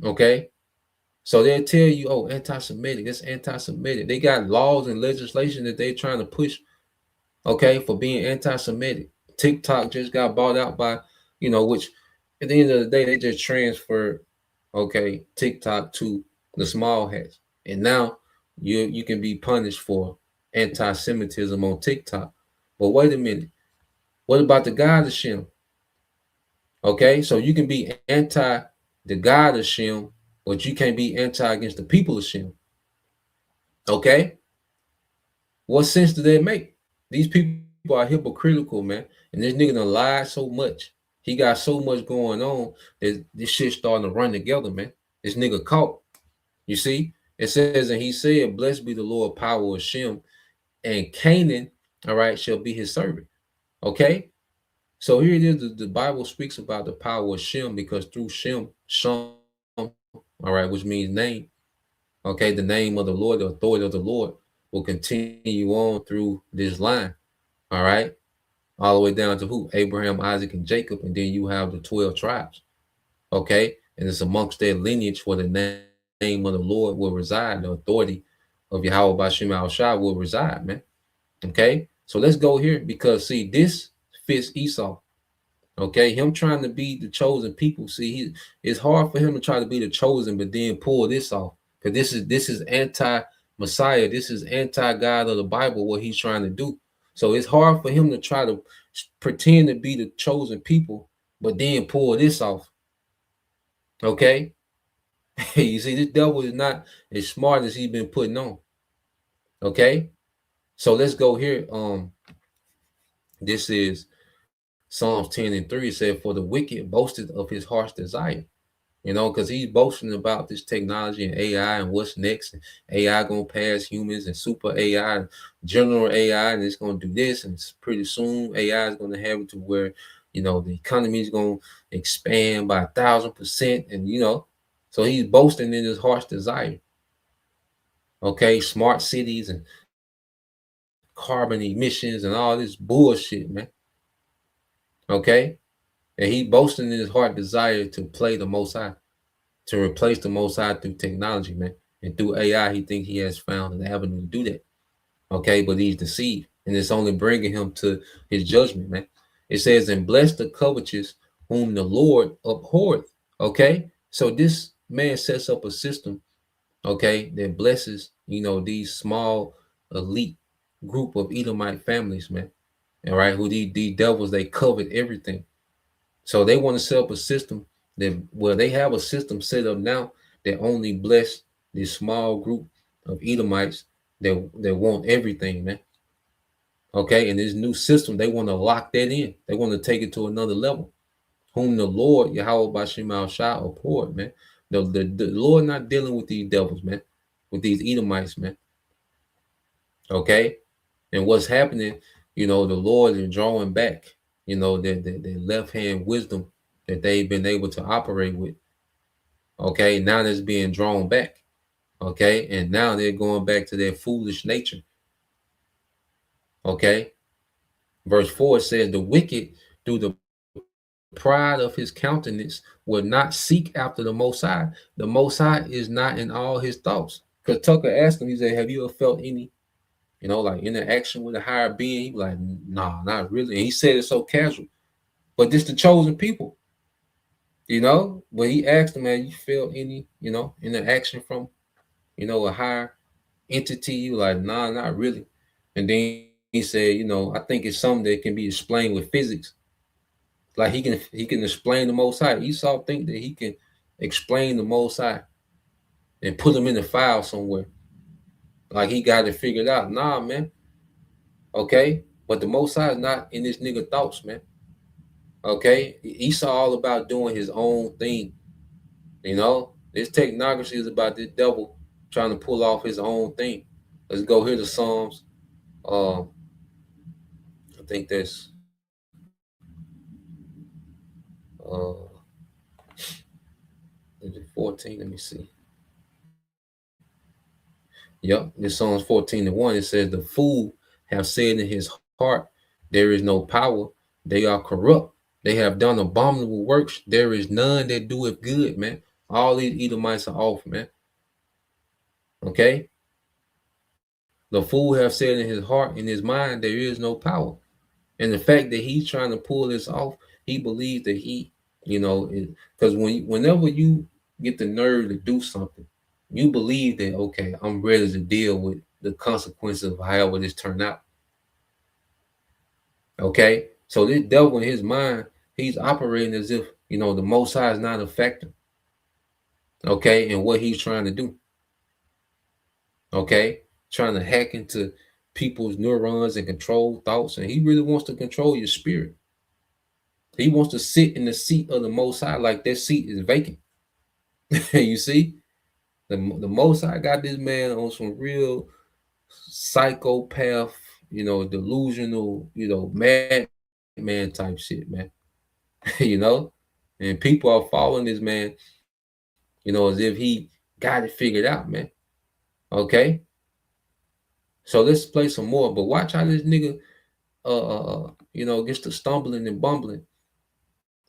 Speaker 5: Okay, so they'll tell you, oh, anti-Semitic, that's anti-Semitic. They got laws and legislation that they're trying to push, okay, for being anti-Semitic. TikTok just got bought out by, which at the end of the day, they just transferred, okay, TikTok to the small hats. And now you can be punished for anti-Semitism on TikTok. But wait a minute. What about the God of Shem? Okay, so you can be anti the God of Shem, but you can't be anti against the people of Shem. Okay? What sense do that make? These people are hypocritical, man. And this nigga done lied so much. He got so much going on that this shit starting to run together, man. This nigga caught. You see? It says, and he said, blessed be the Lord, power of Shem, and Canaan, all right, shall be his servant. Okay? So here it is. The Bible speaks about the power of Shem because through Shem, all right, which means name, Okay, the name of the Lord, the authority of the Lord will continue on through this line. All right, all the way down to who? Abraham, Isaac, and Jacob, and then you have the 12 tribes. Okay, and it's amongst their lineage where the name of the Lord will reside, the authority of Yahweh Bashim Al Shah will reside, man. Okay, so let's go here because see, this fits Esau. Okay, him trying to be the chosen people. See, it's hard for him to try to be the chosen, but then pull this off. Because this is anti-Messiah. This is anti-God of the Bible, what he's trying to do. So it's hard for him to try to pretend to be the chosen people, but then pull this off. Okay. You see, this devil is not as smart as he's been putting on. Okay. So let's go here. This is Psalms 10:3. It said, "For the wicked boasted of his heart's desire." Because he's boasting about this technology and AI and what's next. And AI gonna pass humans and super AI, and general AI, and it's gonna do this. And pretty soon AI is gonna have it to where the economy is gonna expand by 1,000%. And so he's boasting in his heart's desire. Okay, smart cities and carbon emissions and all this bullshit, man. Okay. And he boasting in his heart desire to play the Most High, to replace the Most High through technology, man. And through AI, he think he has found an avenue to do that. Okay, but he's deceived. And it's only bringing him to his judgment, man. It says, "And bless the covetous whom the Lord abhorreth." Okay, so this man sets up a system, okay, that blesses, these small elite group of Edomite families, man. All right, who these devils, they covet everything. So they want to set up a system they have a system set up now that only bless this small group of Edomites that want everything, man. Okay, and this new system, they want to lock that in. They want to take it to another level. Whom the Lord, Yahweh Bashim Al Shah, abhorred, man. The Lord not dealing with these devils, man, with these Edomites, man. Okay, and what's happening, the Lord is drawing back, the left hand wisdom that they've been able to operate with. Okay, now that's being drawn back. Okay, and now they're going back to their foolish nature. Okay, verse 4 says, "The wicked, through the pride of his countenance, will not seek after the Most High." The Most High is not in all his thoughts. Because Tucker asked him, he said, "Have you ever felt any like interaction with a higher being?" He was like, "Nah, not really." And he said it so casual. But this the chosen people. When he asked him, "Man, you feel any, interaction from, a higher entity?" You like, "Nah, not really." And then he said, "I think it's something that can be explained with physics. Like he can explain the Most High." Esau think that he can explain the Most High and put him in the file somewhere. Like he got it figured out. Nah, man. Okay, but the Most High is not in this nigga thoughts, man. Okay, Esau all about doing his own thing. This technocracy is about this devil trying to pull off his own thing. Let's go here to Psalms. I think that's 14. Let me see. Yep, this Psalms 14:1. It says, "The fool have said in his heart, there is no power. They are corrupt. They have done abominable works. There is none that doeth good," man. All these Edomites are off, man. Okay. The fool have said in his heart, in his mind, there is no power. And the fact that he's trying to pull this off, he believes that because whenever you get the nerve to do something, you believe that, okay, I'm ready to deal with the consequences of however this turned out. Okay, so this devil in his mind, he's operating as if the Most High is not a factor. Okay, and what he's trying to do. Okay, trying to hack into people's neurons and control thoughts, and he really wants to control your spirit. He wants to sit in the seat of the Most High like that seat is vacant. You see, the Most High got this man on some real psychopath, delusional, madman type shit, man. And people are following this man, as if he got it figured out, man. Okay, so let's play some more. But watch how this nigga, gets to stumbling and bumbling.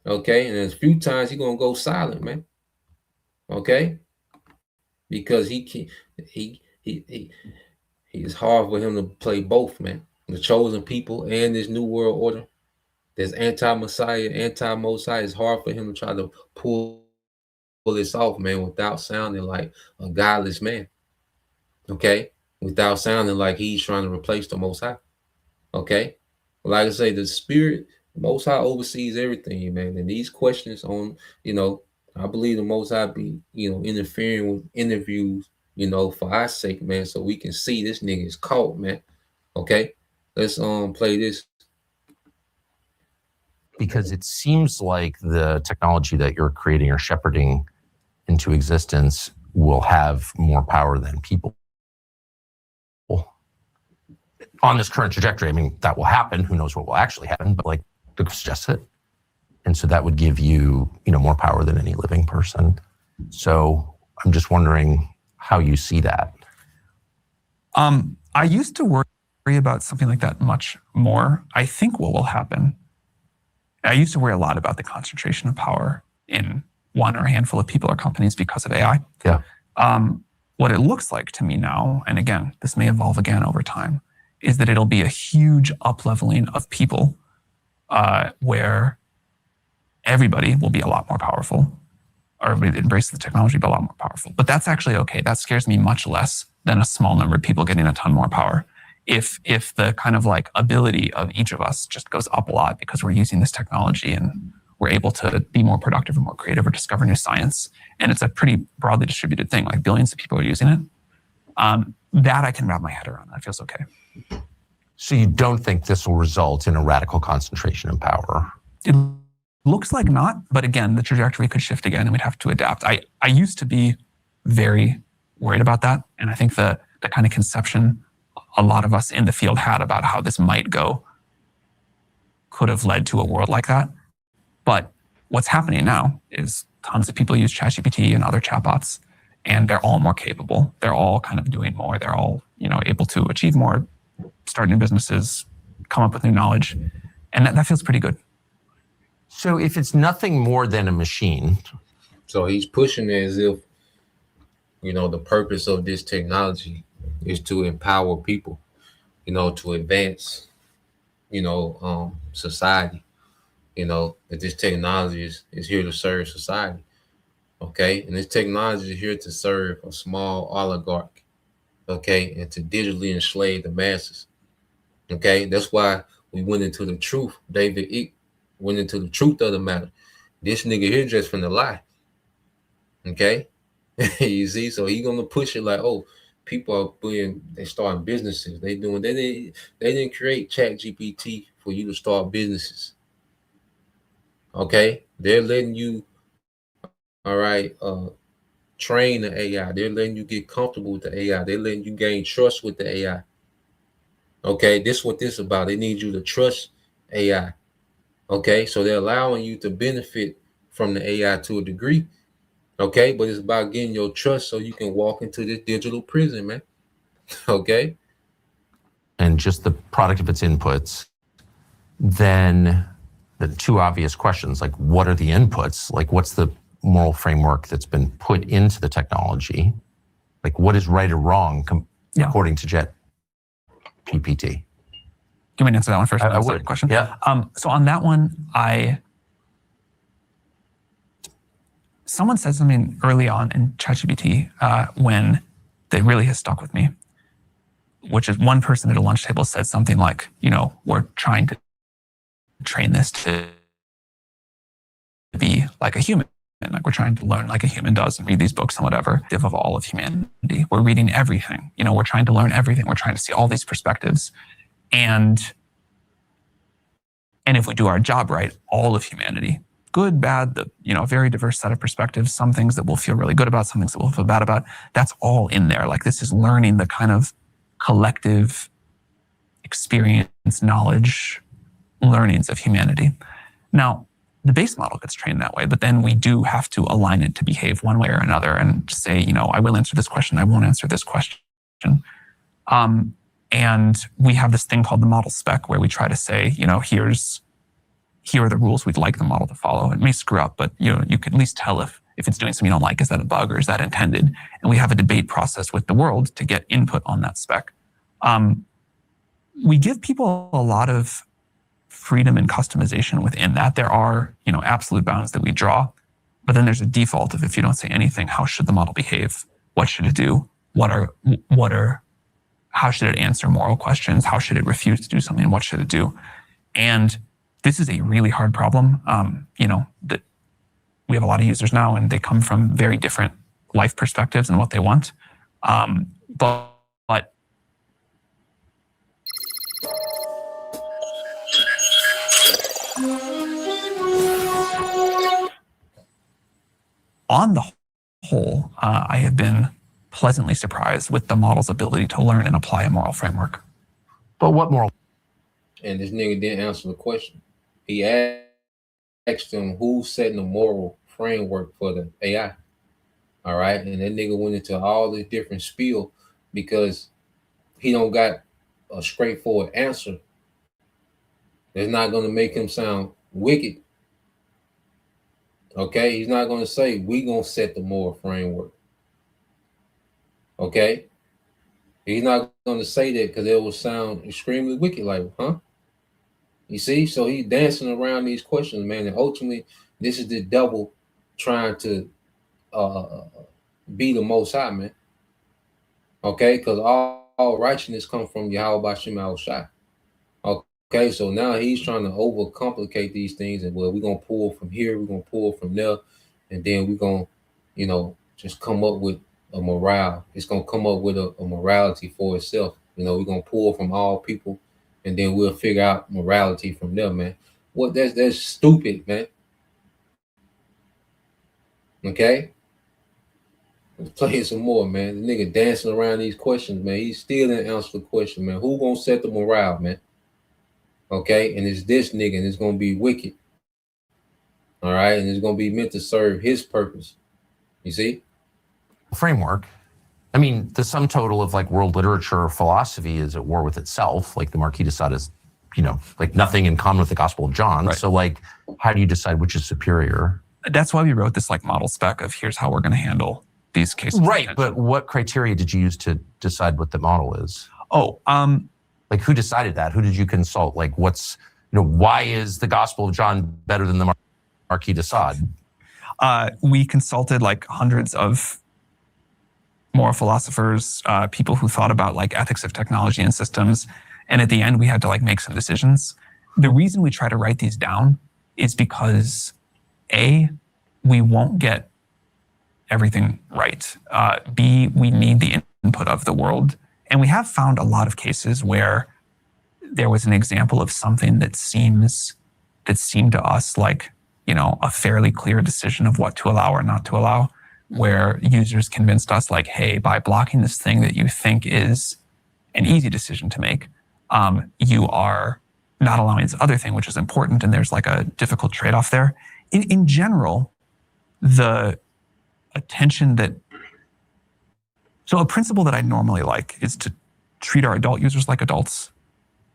Speaker 5: Okay, and a few times he gonna go silent, man. Okay, because he can it's hard for him to play both, man. The chosen people and this new world order. There's anti-Messiah, anti-Mosiah. It's hard for him to try to pull this off, man, without sounding like a godless man. Okay, without sounding like he's trying to replace the Most High. Okay, like I say, the Spirit, the Most High oversees everything, man. And these questions on, I believe the Most High be, interfering with interviews, for our sake, man, so we can see this nigga is caught, man. Okay, let's play this.
Speaker 9: Because it seems like the technology that you're creating or shepherding into existence will have more power than people. On this current trajectory, I mean, that will happen. Who knows what will actually happen, but like it suggests it. And so that would give you, more power than any living person. So I'm just wondering how you see that.
Speaker 10: I used to worry about something like that much more. I think what will happen, I used to worry a lot about the concentration of power in one or a handful of people or companies because of AI.
Speaker 9: Yeah.
Speaker 10: What it looks like to me now, and again, this may evolve again over time, is that it'll be a huge up-leveling of people where everybody will be a lot more powerful, or everybody embraces the technology, but a lot more powerful. But that's actually okay. That scares me much less than a small number of people getting a ton more power. If the kind of like ability of each of us just goes up a lot because we're using this technology and we're able to be more productive and more creative or discover new science, and it's a pretty broadly distributed thing, like billions of people are using it, that I can wrap my head around. That feels okay.
Speaker 9: So you don't think this will result in a radical concentration in power?
Speaker 10: It looks like not, but again, the trajectory could shift again and we'd have to adapt. I used to be very worried about that. And I think the kind of conception a lot of us in the field had about how this might go could have led to a world like that. But what's happening now is tons of people use ChatGPT and other chatbots, and they're all more capable. They're all kind of doing more. They're all, able to achieve more, start new businesses, come up with new knowledge. And that feels pretty good.
Speaker 9: So if it's nothing more than a machine.
Speaker 5: So he's pushing it as if, the purpose of this technology is to empower people, to advance, society, that this technology is here to serve society. Okay. And this technology is here to serve a small oligarch. Okay. And to digitally enslave the masses. Okay. That's why we went into the truth. David Icke went into the truth of the matter. This nigga here just finna lie. Okay. You see, so he gonna push it like, oh, people they starting businesses. They didn't create ChatGPT for you to start businesses. Okay, they're letting you, all right, train the AI. They're letting you get comfortable with the AI. They're letting you gain trust with the AI. Okay, this is what this is about. They need you to trust AI. Okay, so they're allowing you to benefit from the AI to a degree. Okay, but it's about getting your trust so you can walk into this digital prison, man. Okay.
Speaker 9: And just the product of its inputs, then the two obvious questions, like what are the inputs? Like what's the moral framework that's been put into the technology? Like what is right or wrong according to ChatGPT?
Speaker 10: Give me an answer to that one first.
Speaker 9: I would.
Speaker 10: Question.
Speaker 9: Yeah.
Speaker 10: So on that one, someone said something early on in ChatGPT when that really has stuck with me, which is one person at a lunch table said something like, we're trying to train this to be like a human. Like we're trying to learn like a human does and read these books and whatever, of all of humanity. We're reading everything. We're trying to learn everything. We're trying to see all these perspectives. And if we do our job right, all of humanity, good, bad, a very diverse set of perspectives, some things that we'll feel really good about, some things that we'll feel bad about, that's all in there. Like this is learning the kind of collective experience, knowledge, learnings of humanity. Now, the base model gets trained that way, but then we do have to align it to behave one way or another and say, I will answer this question, I won't answer this question. And we have this thing called the model spec where we try to say, here are the rules we'd like the model to follow. It may screw up, but you can at least tell if it's doing something you don't like, is that a bug or is that intended? And we have a debate process with the world to get input on that spec. We give people a lot of freedom and customization within that. There are, absolute bounds that we draw, but then there's a default of, if you don't say anything, how should the model behave? What should it do? How should it answer moral questions? How should it refuse to do something? What should it do? And this is a really hard problem. That we have a lot of users now, and they come from very different life perspectives and what they want. But on the whole, I have been pleasantly surprised with the model's ability to learn and apply a moral framework.
Speaker 9: But what moral?
Speaker 5: And this nigga didn't answer the question. He asked him who's setting the moral framework for the AI. All right. And that nigga went into all this different spiel because he don't got a straightforward answer. It's not going to make him sound wicked. Okay. He's not going to say, we going to set the moral framework. Okay. He's not going to say that because it will sound extremely wicked, like, huh? You see? So he's dancing around these questions, man. And ultimately, this is the devil trying to be the Most High, man. Okay? Because all righteousness comes from Yahweh Bashim Al-Shai. Okay? So now he's trying to overcomplicate these things. And, well, we're going to pull from here. We're going to pull from there. And then we're going to, just come up with a morale. It's going to come up with a morality for itself. We're going to pull from all people. And then we'll figure out morality from there, man. That's stupid, man. Okay? Let's play some more, man. The nigga dancing around these questions, man. He still didn't answer the question, man. Who gonna set the morale, man? Okay? And it's this nigga, and it's gonna be wicked. All right? And it's gonna be meant to serve his purpose. You see?
Speaker 9: Framework. I mean, the sum total of like world literature or philosophy is at war with itself. Like the Marquis de Sade is, like nothing in common with the Gospel of John. Right. So like, how do you decide which is superior?
Speaker 10: That's why we wrote this like model spec of here's how we're going to handle these cases.
Speaker 9: Right. But what criteria did you use to decide what the model is? Like who decided that? Who did you consult? Like what's, why is the Gospel of John better than the Marquis de Sade?
Speaker 10: We consulted like hundreds of moral philosophers, people who thought about like ethics of technology and systems. And at the end, we had to like make some decisions. The reason we try to write these down is because A, we won't get everything right. B, we need the input of the world. And we have found a lot of cases where there was an example of something that seemed to us like, a fairly clear decision of what to allow or not to allow, where users convinced us like, hey, by blocking this thing that you think is an easy decision to make, you are not allowing this other thing, which is important. And there's like a difficult trade-off there. In general, the attention so a principle that I normally like is to treat our adult users like adults,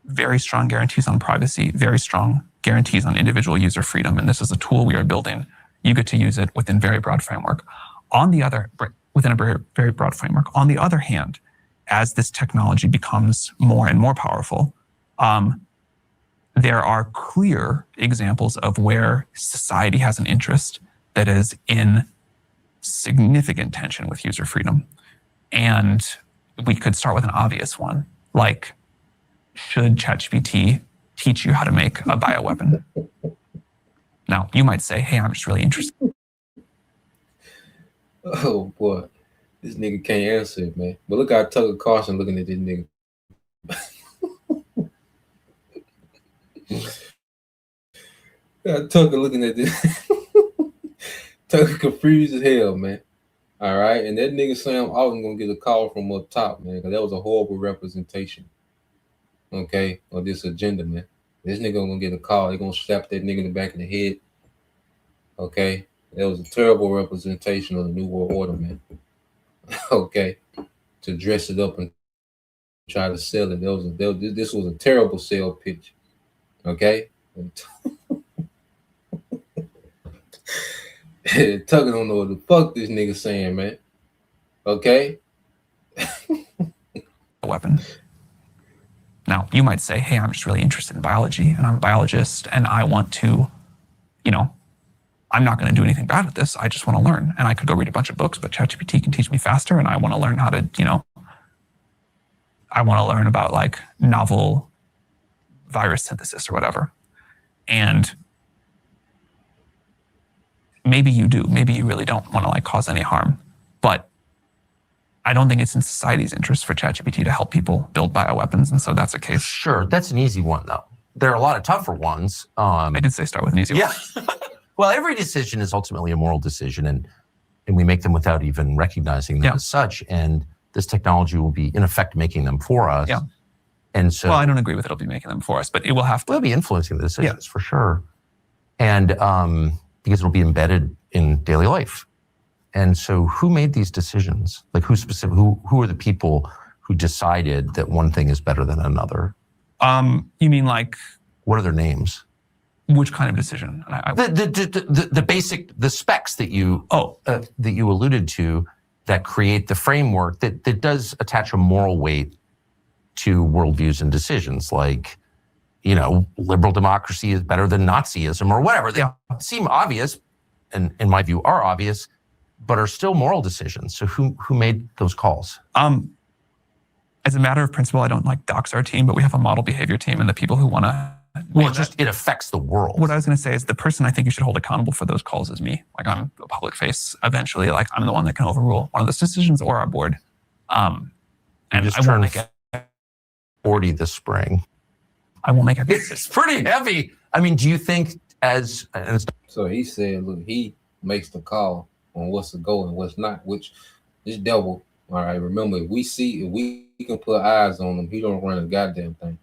Speaker 10: very strong guarantees on privacy, very strong guarantees on individual user freedom. And this is a tool we are building. You get to use it within very broad framework. Within a very, very broad framework. On the other hand, as this technology becomes more and more powerful, there are clear examples of where society has an interest that is in significant tension with user freedom. And we could start with an obvious one, like, should ChatGPT teach you how to make a bioweapon? Now, you might say, hey, I'm just really interested.
Speaker 5: Oh boy, this nigga can't answer it, man. But look how Tucker Carlson looking at this nigga. Tucker looking at this. Tucker confused as hell, man. All right, and that nigga Sam Alton gonna get a call from up top, man, because that was a horrible representation. Okay, of this agenda, man. This nigga gonna get a call. They're gonna slap that nigga in the back of the head. Okay. That was a terrible representation of the New World Order, man. Okay. To dress it up and try to sell it. This was a terrible sale pitch. Okay. Tucker don't know what the fuck this nigga saying, man. Okay.
Speaker 10: A weapon. Now, you might say, hey, I'm just really interested in biology and I'm a biologist and I want to, I'm not going to do anything bad with this. I just want to learn. And I could go read a bunch of books, but ChatGPT can teach me faster. And I want to learn how to, I want to learn about like novel virus synthesis or whatever. And maybe you do. Maybe you really don't want to like cause any harm. But I don't think it's in society's interest for ChatGPT to help people build bioweapons. And so that's a case.
Speaker 9: Sure, that's an easy one, though. There are a lot of tougher ones.
Speaker 10: I did say start with an easy one.
Speaker 9: Yeah. Well, every decision is ultimately a moral decision, and we make them without even recognizing them as such. And this technology will be, in effect, making them for us.
Speaker 10: Yeah.
Speaker 9: And so,
Speaker 10: well, I don't agree with it'll be making them for us, but it will have to.
Speaker 9: It'll be influencing the decisions for sure. And because it'll be embedded in daily life. And so who made these decisions? Like who are the people who decided that one thing is better than another?
Speaker 10: You mean like,
Speaker 9: what are their names?
Speaker 10: Which kind of decision?
Speaker 9: The basic, the specs that you alluded to that create the framework that does attach a moral weight to worldviews and decisions, like, liberal democracy is better than Nazism or whatever. They seem obvious, and in my view are obvious, but are still moral decisions. So who made those calls?
Speaker 10: As a matter of principle, I don't like dox our team, but we have a model behavior team, and the people who want to.
Speaker 9: Well, it affects the world.
Speaker 10: What I was going to say is the person I think you should hold accountable for those calls is me. Like I'm a public face. Eventually, like I'm the one that can overrule one of those decisions or our board. And
Speaker 9: I won't make it 40 this spring.
Speaker 10: I won't make it.
Speaker 9: It's pretty heavy. I mean, do you think
Speaker 5: So he said, look, he makes the call on what's to go and what's not, which this devil, all right, remember, if we can put eyes on him, he don't run a goddamn thing.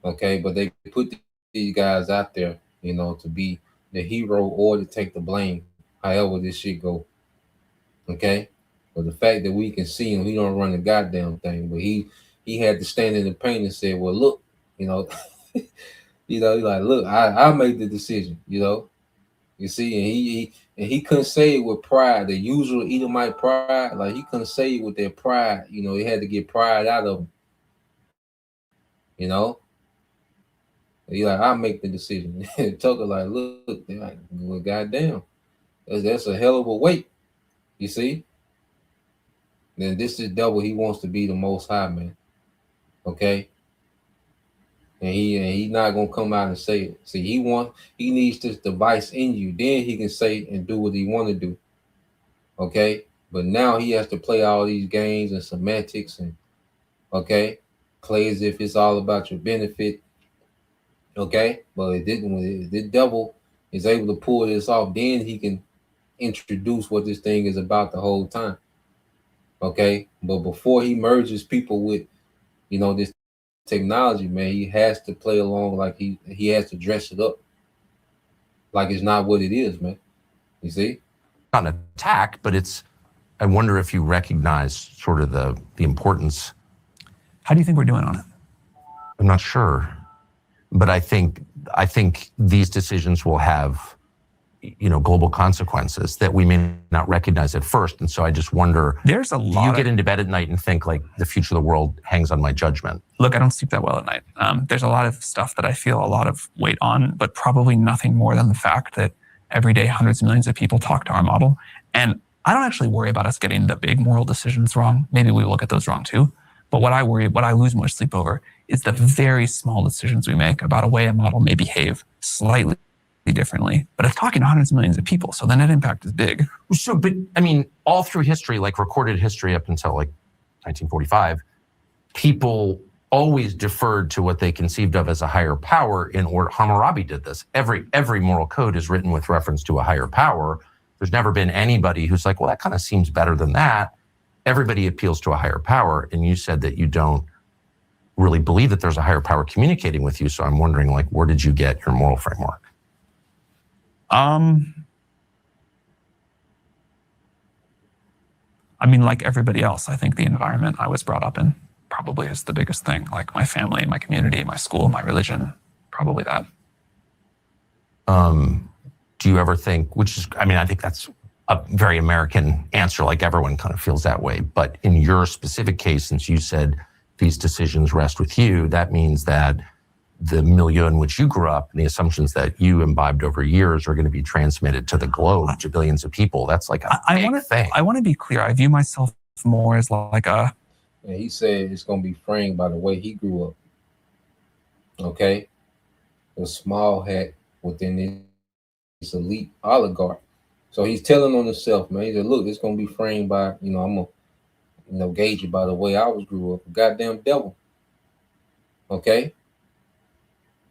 Speaker 5: Okay, but they put these guys out there, to be the hero or to take the blame, however this shit go. Okay, but the fact that we can see him, he don't run a goddamn thing, but he had to stand in the pain and say, well, look, he's like, look, I made the decision, you see, and he couldn't say it with pride, the usual Edomite pride, like he couldn't say it with their pride, he had to get pride out of him, He's like, I'll make the decision. Tucker like, look, they're like, well, goddamn, that's a hell of a weight, you see. Then this is double. He wants to be the Most High, man. Okay, and he not gonna come out and say it. See, he needs this device in you. Then he can say and do what he want to do. Okay, but now he has to play all these games and semantics and play as if it's all about your benefit. Okay, but it didn't. When the devil is able to pull this off, then he can introduce what this thing is about the whole time. Okay, but before he merges people with, this technology, man, he has to play along like he has to dress it up like it's not what it is, man. You see,
Speaker 9: not an attack, but I wonder if you recognize sort of the importance.
Speaker 10: How do you think we're doing on it?
Speaker 9: I'm not sure. But I think these decisions will have, global consequences that we may not recognize at first. And so I just wonder, do you get into bed at night and think like the future of the world hangs on my judgment?
Speaker 10: Look, I don't sleep that well at night. There's a lot of stuff that I feel a lot of weight on, but probably nothing more than the fact that every day hundreds of millions of people talk to our model. And I don't actually worry about us getting the big moral decisions wrong. Maybe we will get those wrong too. But what I lose most sleep over is the very small decisions we make about a way a model may behave slightly differently. But it's talking to hundreds of millions of people, so the net impact is big.
Speaker 9: So, but I mean, all through history, like recorded history up until like 1945, people always deferred to what they conceived of as a higher power in order. Hammurabi did this. Every moral code is written with reference to a higher power. There's never been anybody who's like, well, that kind of seems better than that. Everybody appeals to a higher power. And you said that you don't really believe that there's a higher power communicating with you. So I'm wondering, like, where did you get your moral framework?
Speaker 10: I mean, like everybody else, I think the environment I was brought up in. probably is the biggest thing. Like my family, my community, my school, my religion, probably that.
Speaker 9: Do you ever think, which is, I mean, I think that's a very American answer, like everyone kind of feels that way. But in your specific case, since you said these decisions rest with you, that means that the milieu in which you grew up and the assumptions that you imbibed over years are going to be transmitted to the globe, to billions of people. That's like a big thing.
Speaker 10: I want to be clear. I view myself more as like a...
Speaker 5: And he said it's going to be framed by the way he grew up. Okay? A small hat within this elite oligarch. So he's telling on himself, man. He said, look, it's going to be framed by, I'm going to, gauge it by the way I was grew up. Goddamn devil. Okay?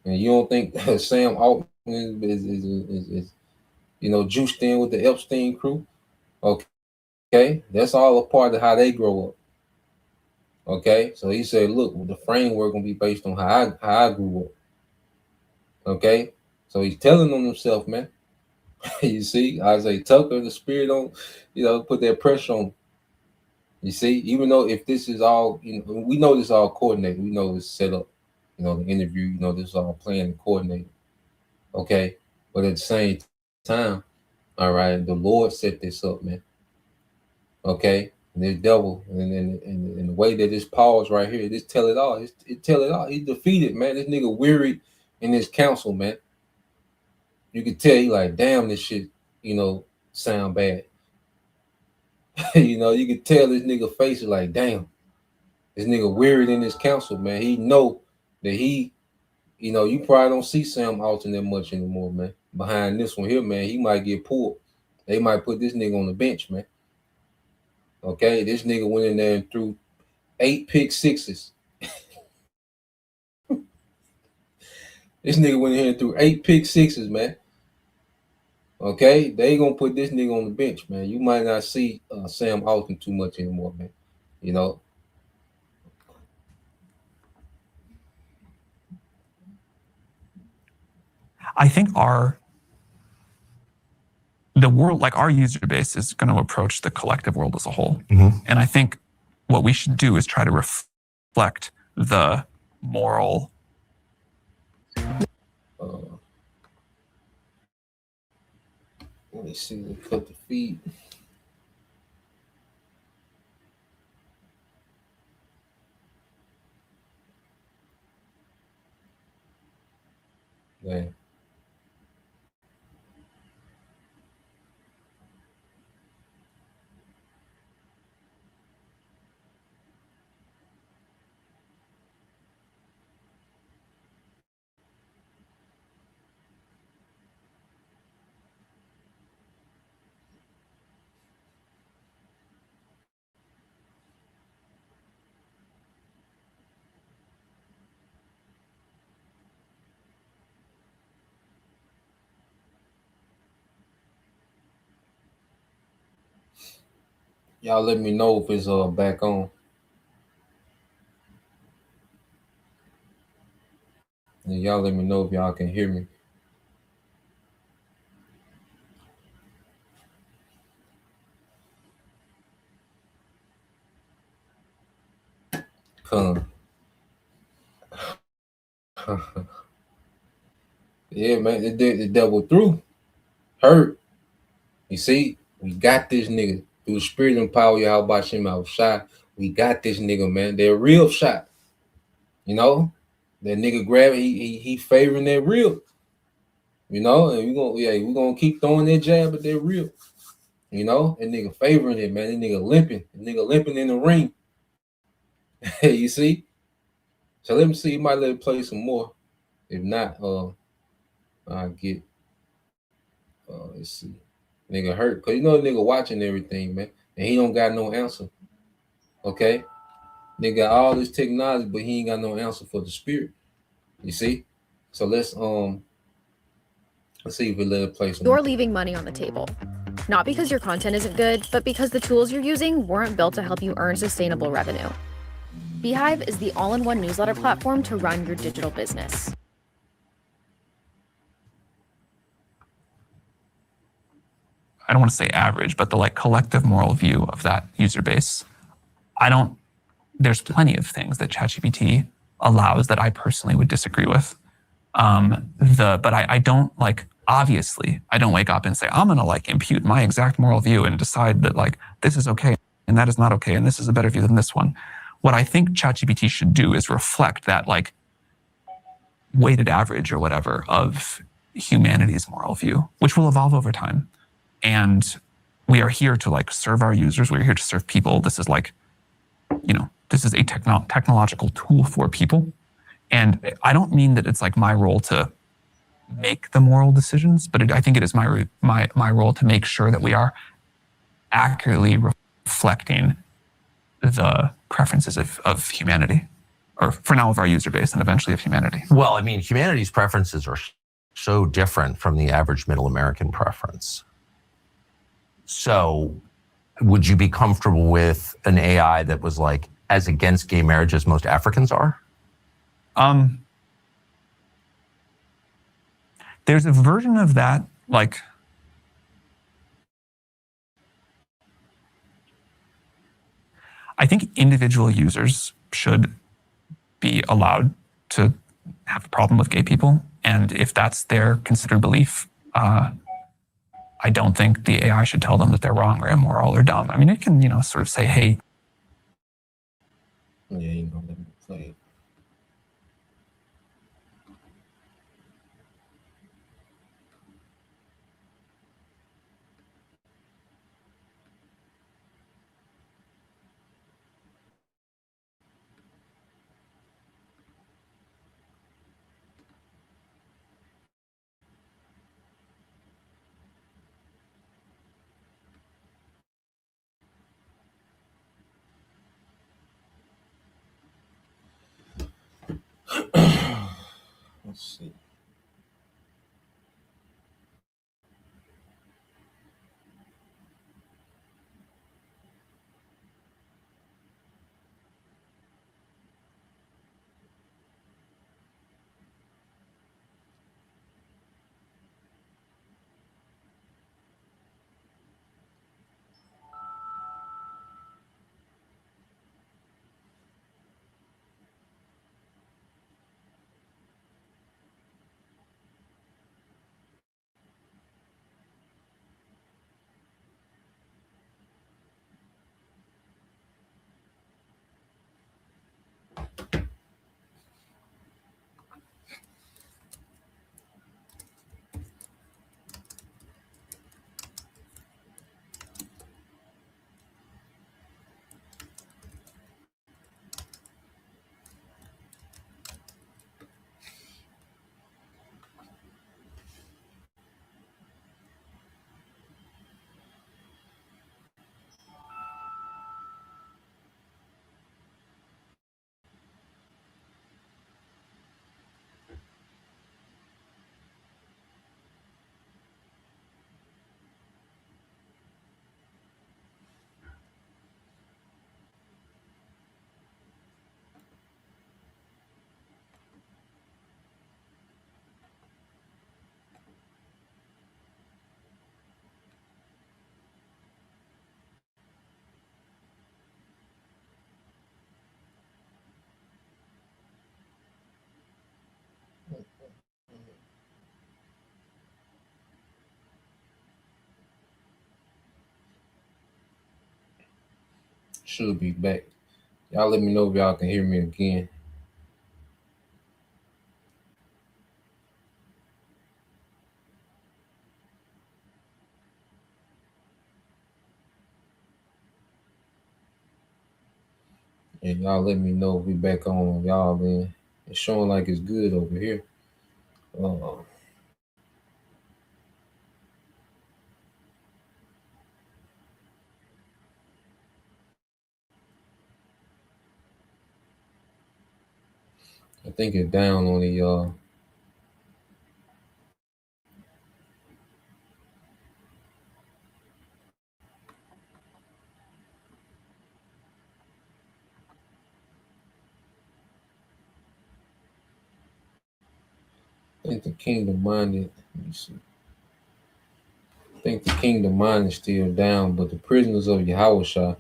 Speaker 5: And you don't think Sam Altman is juiced in with the Epstein crew? Okay? That's all a part of how they grow up. Okay? So he said, look, the framework going to be based on how I grew up. Okay? So he's telling on himself, man. You see, Isaiah Tucker, the spirit on, put that pressure on. You see, even though if this is all, we know this is all coordinated. We know it's set up. The interview, this is all planned and coordinated. Okay. But at the same time, all right, the Lord set this up, man. Okay. And this devil, and the way that this pause right here, this tell it all. It tell it all. He's defeated, man. This nigga wearied in his counsel, man. You could tell he like, damn, this shit, sound bad. You could tell this nigga face is like, damn, this nigga wearied in his counsel, man. He know that you probably don't see Sam Alton that much anymore, man. Behind this one here, man, he might get pulled. They might put this nigga on the bench, man. Okay, this nigga went in there and threw 8 pick sixes. This nigga went in here and threw 8 pick sixes, man. Okay, they gonna put this nigga on the bench, man. You might not see Sam Alton too much anymore, man.
Speaker 10: I think the world, like our user base, is going to approach the collective world as a whole.
Speaker 9: Mm-hmm.
Speaker 10: And I think what we should do is try to reflect the moral.
Speaker 5: Let me see. They cut the feed. Dang. Y'all let me know if it's back on. And y'all let me know if y'all can hear me. Come. Yeah, man, the devil through. Hurt. You see, we got this nigga. Through the spirit and power, y'all by Shem out shot. We got this nigga, man. They're real shot. That nigga grabbing, he favoring that real. And we're gonna keep throwing that jab, but they're real. That nigga favoring it, man. That nigga limping. That nigga limping in the ring. You see? So let me see. You might let it play some more. If not, I'll get let's see. Nigga hurt. Cause the nigga watching everything, man. And he don't got no answer. Okay? Nigga got all this technology, but he ain't got no answer for the spirit. You see? So let's see if we let it play some.
Speaker 11: You're leaving money on the table. Not because your content isn't good, but because the tools you're using weren't built to help you earn sustainable revenue. Beehive is the all-in-one newsletter platform to run your digital business.
Speaker 10: I don't want to say average, but the collective moral view of that user base. I don't there's plenty of things that ChatGPT allows that I personally would disagree with. But I don't like, obviously, I don't wake up and say, I'm going to like impute my exact moral view and decide that like this is okay and that is not okay and this is a better view than this one. What I think ChatGPT should do is reflect that like weighted average or whatever of humanity's moral view, which will evolve over time. And we are here to like serve our users. We're here to serve people. This is like, you know, this is a technological tool for people. And I don't mean that it's like my role to make the moral decisions, but I think it is my role to make sure that we are accurately reflecting the preferences of humanity, or for now of our user base and eventually of humanity.
Speaker 9: Well, I mean, humanity's preferences are so different from the average middle American preference. So would you be comfortable with an AI that was like as against gay marriage as most Africans are?
Speaker 10: There's a version of that, like, I think individual users should be allowed to have a problem with gay people. And if that's their considered belief, I don't think the AI should tell them that they're wrong or immoral or dumb. I mean, it can, you know, sort of say, hey.
Speaker 5: Yeah, you know, let me play it. Let's see. Should be back. Y'all let me know if y'all can hear me again. And y'all let me know if we back on y'all, man. It's showing like it's good over here. I think it's down on the I think the kingdom minded. Let me see. I think the kingdom mind is still down, but the prisoners of Yahushua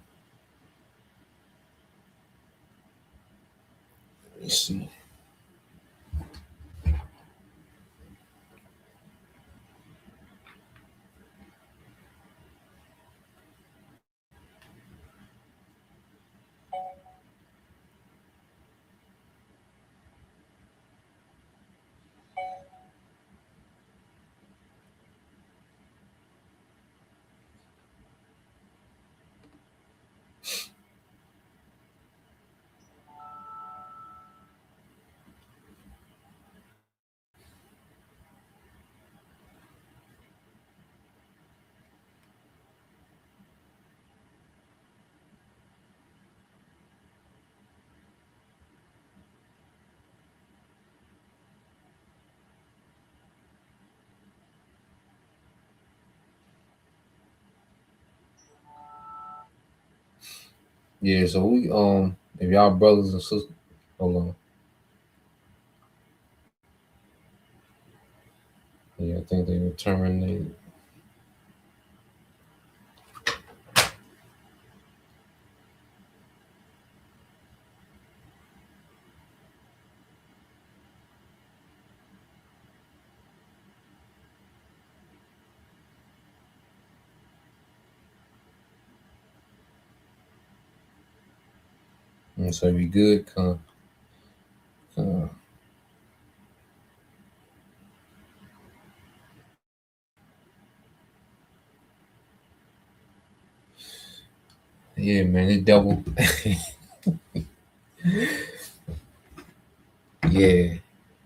Speaker 5: Yeah, so we if y'all brothers and sisters, hold on. Yeah, I think they were terminated. And so we good, yeah, man, the devil. Yeah.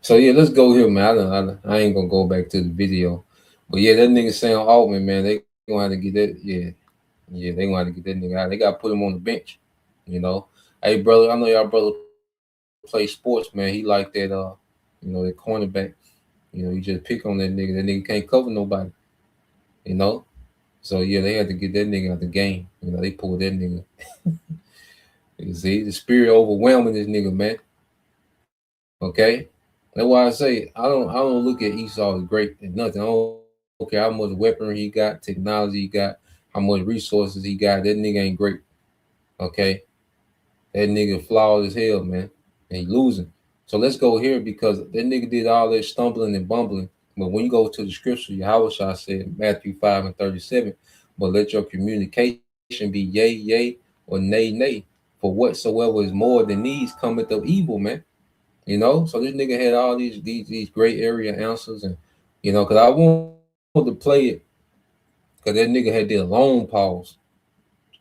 Speaker 5: So yeah, let's go here, man. I ain't gonna go back to the video, but yeah, that nigga Sam Altman, man, they gonna have to get that. Yeah, they gonna have to get that nigga out. They gotta put him on the bench. You know, hey brother, I know y'all brother play sports, man. He like that, that cornerback. You know, you just pick on that nigga. That nigga can't cover nobody. You know, so yeah, they had to get that nigga out the game. You know, they pulled that nigga. You see, the spirit overwhelming this nigga, man. Okay, that's why I say I don't look at Esau as great and nothing. I don't care how much weaponry he got, technology he got, how much resources he got. That nigga ain't great. Okay, that nigga flawed as hell, man, and he losing. So let's go here because that nigga did all that stumbling and bumbling. But when you go to the scripture, Yahweh said Matthew 5:37, but let your communication be yea, yea, or nay, nay. For whatsoever is more than these cometh of evil, man. You know, so this nigga had all these gray area answers, and because I wanted to play it because that nigga had did a long pause,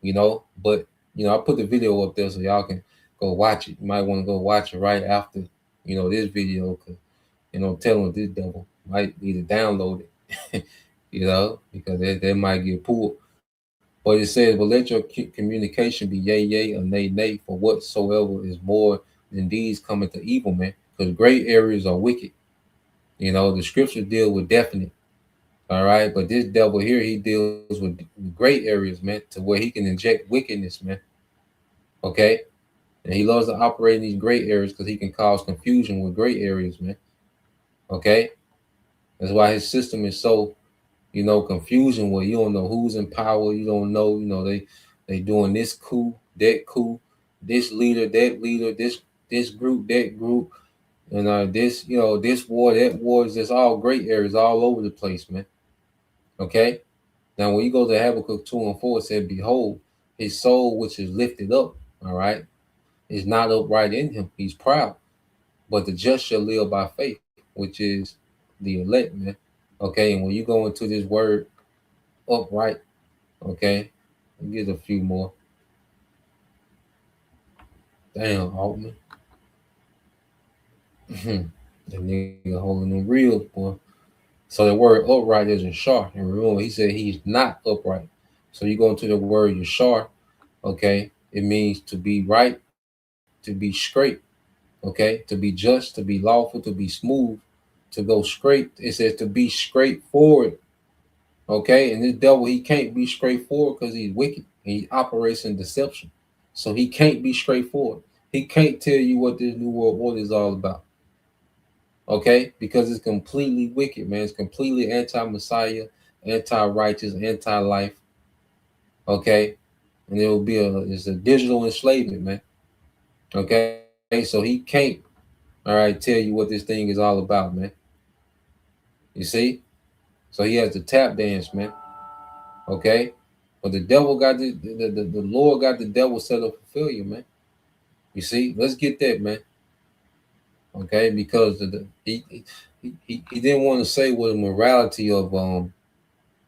Speaker 5: but I put the video up there so y'all can go watch it. You might want to go watch it right after this video, because tell them this devil might need to download it, because they might get pulled. But it says, "But let your communication be yea, yea, or nay, nay, for whatsoever is more than these cometh to evil, man." Because gray areas are wicked. The scriptures deal with definite. All right. But this devil here, he deals with gray areas, man, to where he can inject wickedness, man. Okay. And he loves to operate in these gray areas because he can cause confusion with gray areas, man. Okay. That's why his system is so, confusion, where you don't know who's in power. You don't know, they doing this coup, that coup, this leader, that leader, this group, that group. And this, this war, that war is just all gray areas all over the place, man. Okay. Now, when you go to Habakkuk 2:4, it said, "Behold, his soul which is lifted up, all right, is not upright in him. He's proud, but the just shall live by faith," which is the elect, man. Okay. And when you go into this word upright, okay, get a few more. Damn, Altman. The nigga holding them real, boy. So the word upright is Yashar. And remember, he said he's not upright. So you go into the word Yashar, okay? It means to be right, to be straight, okay? To be just, to be lawful, to be smooth, to go straight. It says to be straightforward, okay? And this devil, he can't be straightforward because he's wicked. And he operates in deception. So he can't be straightforward. He can't tell you what this new world order is all about. Okay, because it's completely wicked, man. It's completely anti-Messiah, anti-righteous, anti-life. Okay, and it will be it's a digital enslavement, man. Okay, so he can't, all right, tell you what this thing is all about, man. You see, so he has to tap dance, man. Okay, but the devil got the Lord got the devil set up for failure, man. You see, let's get that, man. Okay, because he didn't want to say what the morality of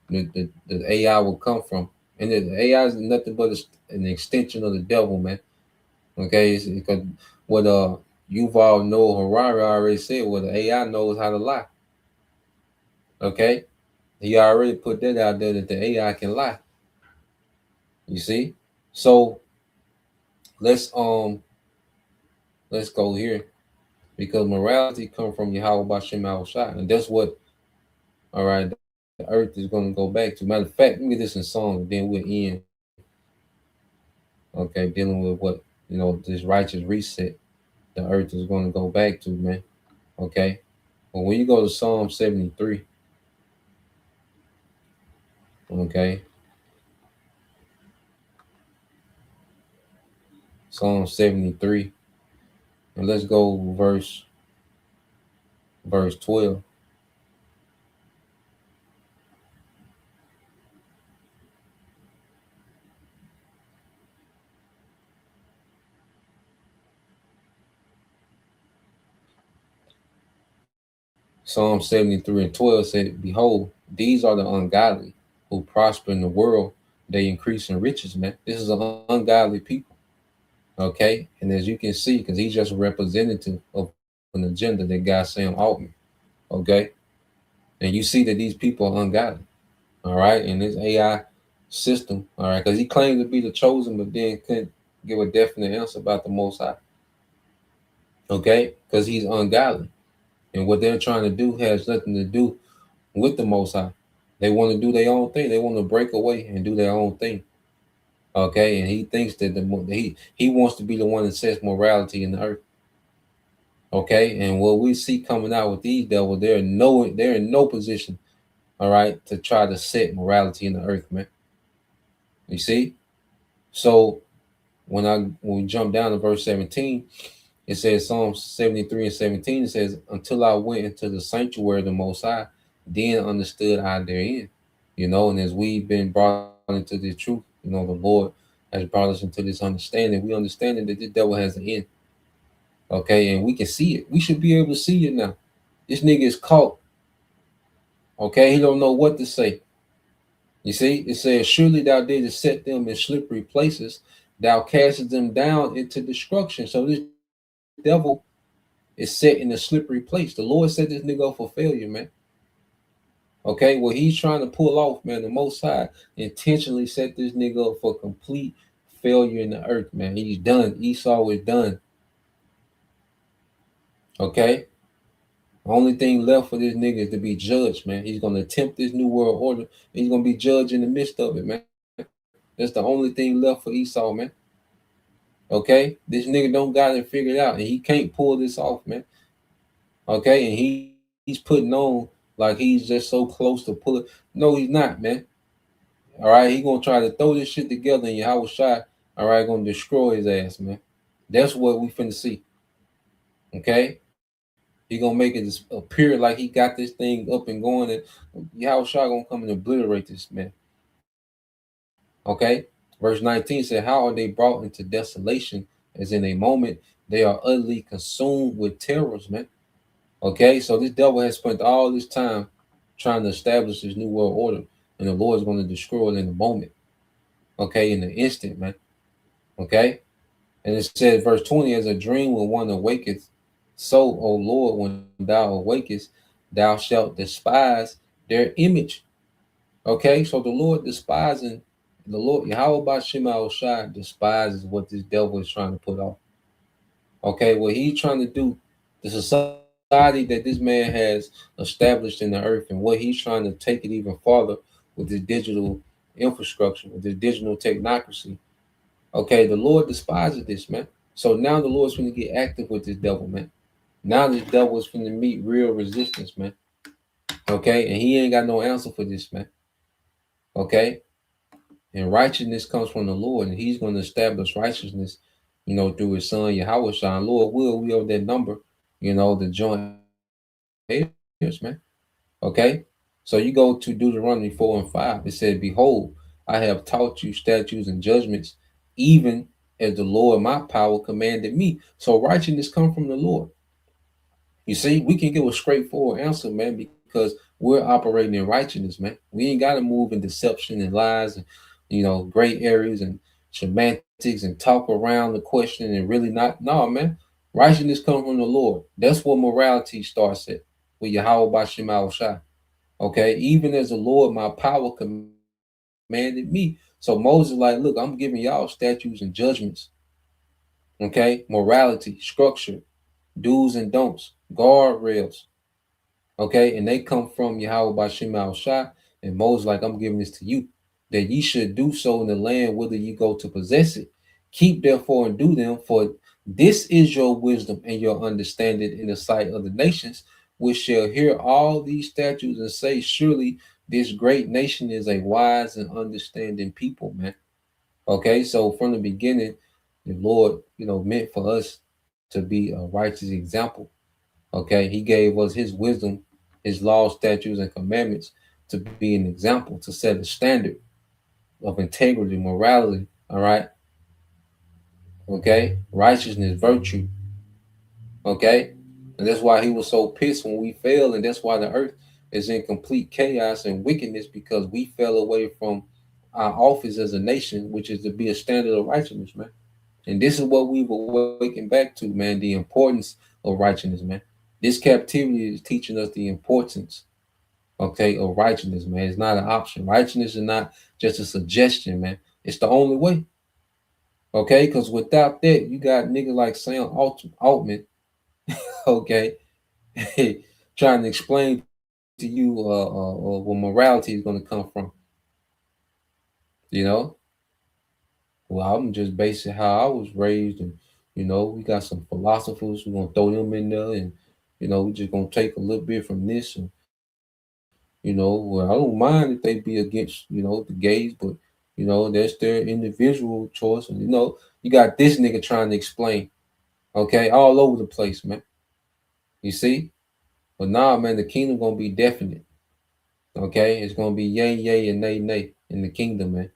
Speaker 5: the AI will come from. And the AI is nothing but an extension of the devil, man. Okay, it's because what Yuval Noah Harari already said, well, the AI knows how to lie. Okay, he already put that out there that the AI can lie. You see, so let's go here, because morality comes from Yahweh Bashem Shai, and that's what, all right, the earth is going to go back to. Matter of fact, let me get this in song, and then we'll end. Okay, dealing with what, this righteous reset the earth is going to go back to, man. Okay, but when you go to Psalm 73, okay, Psalm 73, and let's go verse 12. Psalm 73 and 12 said, Behold, these are the ungodly who prosper in the world. They increase in riches, man. This is an ungodly people. Okay. And as you can see, because he's just a representative of an agenda that got Sam Altman. Okay. And you see that these people are ungodly. All right. And this AI system. All right. Because he claimed to be the chosen, but then couldn't give a definite answer about the Most High. Okay. Because he's ungodly. And what they're trying to do has nothing to do with the Most High. They want to do their own thing. They want to break away and do their own thing. Okay. And he thinks that he wants to be the one that sets morality in the earth. Okay. And what we see coming out with these devils, they're in no position, all right, to try to set morality in the earth, man. You see? So when we jump down to verse 17, it says Psalm 73 and 17, it says, Until I went into the sanctuary of the Most High, then understood I therein. And as we've been brought into the truth, the Lord has brought us into this understanding. We understand that this devil has an end. Okay, and we can see it. We should be able to see it now. This nigga is caught. Okay, he don't know what to say. You see, it says, Surely thou didst set them in slippery places, thou castest them down into destruction. So this devil is set in a slippery place. The Lord set this nigga up for failure, man. Okay, what he's trying to pull off, man, the Most High intentionally set this nigga up for complete failure in the earth, man. He's done. Esau is done. Okay, the only thing left for this nigga is to be judged, man. He's gonna attempt this new world order. And he's gonna be judged in the midst of it, man. That's the only thing left for Esau, man. Okay, this nigga don't got it figured out, and he can't pull this off, man. Okay, and he's putting on like he's just so close to pull it. No, he's not, man. All right, he gonna try to throw this shit together, and Yahweh Shai, all right, gonna destroy his ass, man. That's what we finna see. Okay, he gonna make it appear like he got this thing up and going, and Yahweh Shai gonna come and obliterate this man. Okay, verse 19 said, How are they brought into desolation, as in a moment they are utterly consumed with terrors, man. Okay, so this devil has spent all this time trying to establish this new world order, and the Lord is going to destroy it in a moment. Okay, in an instant, man. Okay, and it says, verse 20, as a dream when one awaketh, so, O Lord, when thou awakest, thou shalt despise their image. Okay, so the Lord despising, the Lord, Yahweh Bashim Shai despises what this devil is trying to put off. Okay, what he's trying to do, the society that this man has established in the earth, and what he's trying to take it even farther with this digital infrastructure, with this digital technocracy. Okay, the Lord despises this, man. So now the Lord's going to get active with this devil, man. Now this devil is going to meet real resistance, man. Okay, and he ain't got no answer for this, man. Okay, and righteousness comes from the Lord, and he's going to establish righteousness, through his son Yahweh Shai. Lord will, we have that number, the joint heirs, man. Okay, so you go to Deuteronomy 4 and 5. It said, Behold, I have taught you statutes and judgments, even as the Lord my power commanded me. So righteousness come from the Lord. You see, we can give a straightforward answer, man, because we're operating in righteousness, man. We ain't got to move in deception and lies and, gray areas and semantics and talk around the question and really not. No, man. Righteousness comes from the Lord. That's where morality starts at, with Yahweh Bashim Shai. Okay, even as the Lord, my power commanded me. So Moses, like, look, I'm giving y'all statutes and judgments. Okay, morality, structure, do's and don'ts, guardrails. Okay, and they come from Yahweh Bashim Shai, and Moses, like, I'm giving this to you, that ye should do so in the land whither you go to possess it. Keep therefore and do them, for this is your wisdom and your understanding in the sight of the nations, which shall hear all these statutes and say, surely this great nation is a wise and understanding people, man. Okay, so from the beginning, the Lord, meant for us to be a righteous example. Okay, He gave us His wisdom, His laws, statutes, and commandments to be an example, to set a standard of integrity, morality. All right, okay, righteousness, virtue. Okay, and that's why He was so pissed when we fell, and that's why the earth is in complete chaos and wickedness, because we fell away from our office as a nation, which is to be a standard of righteousness, man. And this is what we've awakened back to, man, the importance of righteousness, man. This captivity is teaching us the importance, okay, of righteousness, man. It's not an option. Righteousness is not just a suggestion, man. It's the only way, okay? Because without that, you got niggas like Sam Altman, okay, trying to explain to you where morality is going to come from, you know? Well, I'm just basing how I was raised, and we got some philosophers. We're gonna throw them in there, and we're just gonna take a little bit from this, and well, I don't mind if they be against the gays, but that's their individual choice, and you got this nigga trying to explain, okay, all over the place, man. You see, but nah, man, the kingdom gonna be definite, okay? It's gonna be yay, yay, and nay, nay in the kingdom, man.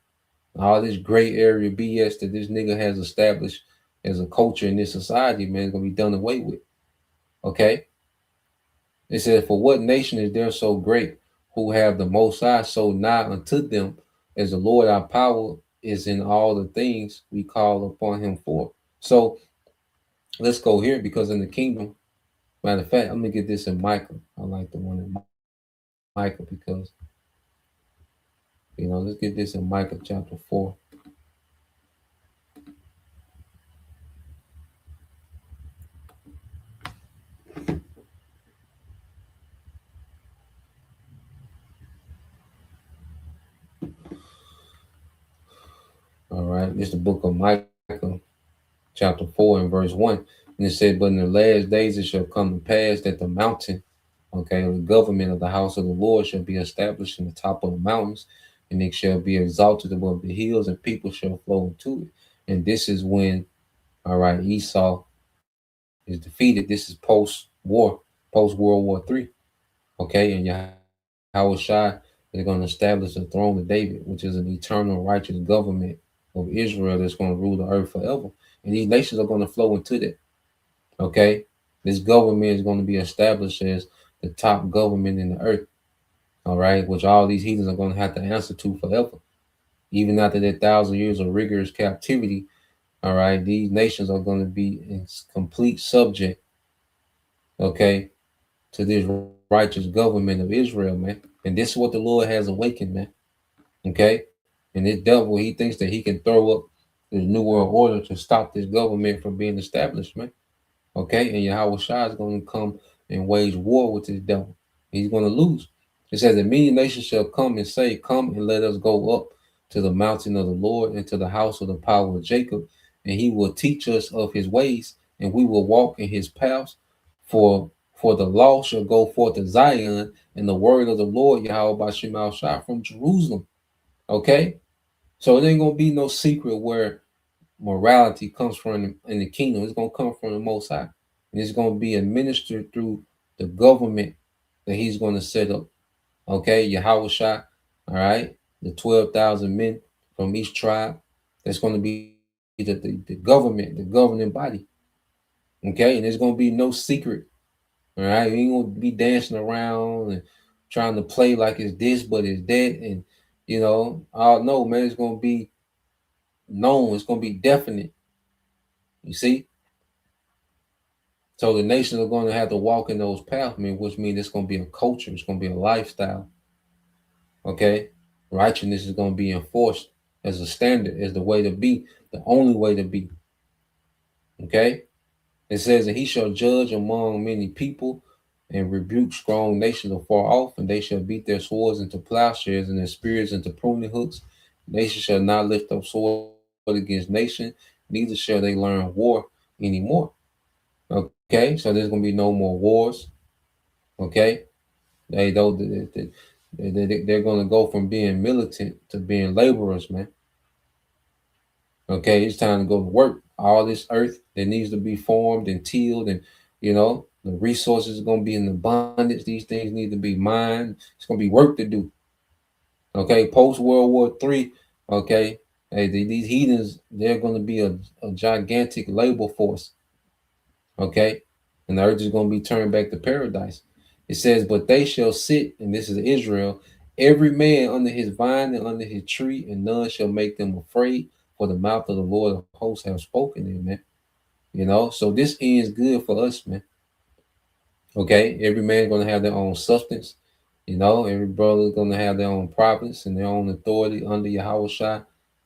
Speaker 5: All this gray area BS that this nigga has established as a culture in this society, man, is gonna be done away with. Okay? It says, for what nation is there so great, who have the most high so nigh unto them, as the Lord our power is in all the things we call upon him for. So let's go here, because in the kingdom, matter of fact, I'm gonna get this in Micah. I like the one in Micah, because let's get this in Micah chapter 4. All right, this is the book of Micah, chapter 4 and verse 1. And it said, but in the last days it shall come to pass that the mountain, okay, the government of the house of the Lord shall be established in the top of the mountains, and it shall be exalted above the hills, and people shall flow into it. And this is when, all right, Esau is defeated. This is post-war, post-World War III. Okay, and Yahushua is going to establish the throne of David, which is an eternal righteous government of Israel that's going to rule the earth forever. And these nations are going to flow into that. Okay, this government is going to be established as the top government in the earth. All right, which all these heathens are going to have to answer to forever. Even after that 1,000 years of rigorous captivity, all right, these nations are going to be in complete subject, okay, to this righteous government of Israel, man. And this is what the Lord has awakened, man. Okay, and this devil, he thinks that he can throw up this new world order to stop this government from being established, man. Okay, and Yahushua is going to come and wage war with this devil. He's going to lose. It says that many nations shall come and say, come and let us go up to the mountain of the Lord and to the house of the power of Jacob, and he will teach us of his ways, and we will walk in his paths. For the law shall go forth to Zion, and the word of the Lord Yahweh Shemal Shah from Jerusalem. Okay, so it ain't gonna be no secret where morality comes from in the kingdom. It's gonna come from the Most High, and it's gonna be administered through the government that he's gonna set up. Okay, Yahushua, all right, the 12,000 men from each tribe. That's gonna be the government, the governing body. Okay, and there's gonna be no secret. All right, you ain't gonna be dancing around and trying to play like it's this, but it's that, and I know, man, it's gonna be known. It's gonna be definite. You see, so the nations are gonna have to walk in those paths, man, which means it's gonna be a culture. It's gonna be a lifestyle. Okay, righteousness is gonna be enforced as a standard, as the way to be, the only way to be. Okay. It says that he shall judge among many people and rebuke strong nations afar off, and they shall beat their swords into plowshares and their spears into pruning hooks. Nation shall not lift up sword against nation, neither shall they learn war anymore. Okay, so there's gonna be no more wars. Okay, they're gonna go from being militant to being laborers, man. Okay, it's time to go to work. All this earth that needs to be formed and tilled, and the resources are gonna be in abundance. These things need to be mined. It's gonna be work to do. Okay, post World War III. Okay, hey, these heathens, they're gonna be a gigantic labor force. Okay, and the earth is gonna be turned back to paradise. It says, but they shall sit, and this is Israel, every man under his vine and under his tree, and none shall make them afraid, for the mouth of the Lord of hosts have spoken it, man. So this ends good for us, man. Okay, every man gonna have their own substance. Every brother gonna have their own province and their own authority under Yahweh Shai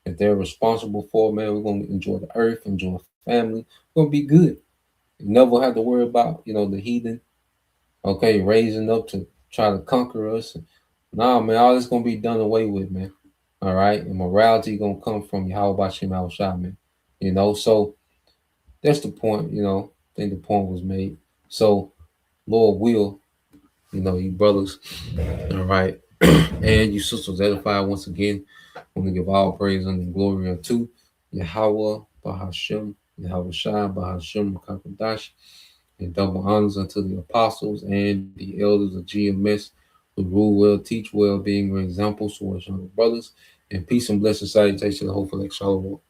Speaker 5: that they're responsible for, man. We're gonna enjoy the earth, enjoy family. We're gonna be good. You never have to worry about, the heathen, okay, raising up to try to conquer us. Nah, man, all this gonna be done away with, man. All right, and morality gonna come from Yahweh Bashim Al Shai, man. So that's the point. I think the point was made. So Lord will, you brothers, all right, and you sisters edified once again. I want to give all praise and glory unto Yahweh Bahashem, Yahweh Shai Bahashem Kakadash, and double honors unto the apostles and the elders of GMS who rule well, teach well, being examples towards younger brothers, and peace and blessed salutation, hopefully, shalom.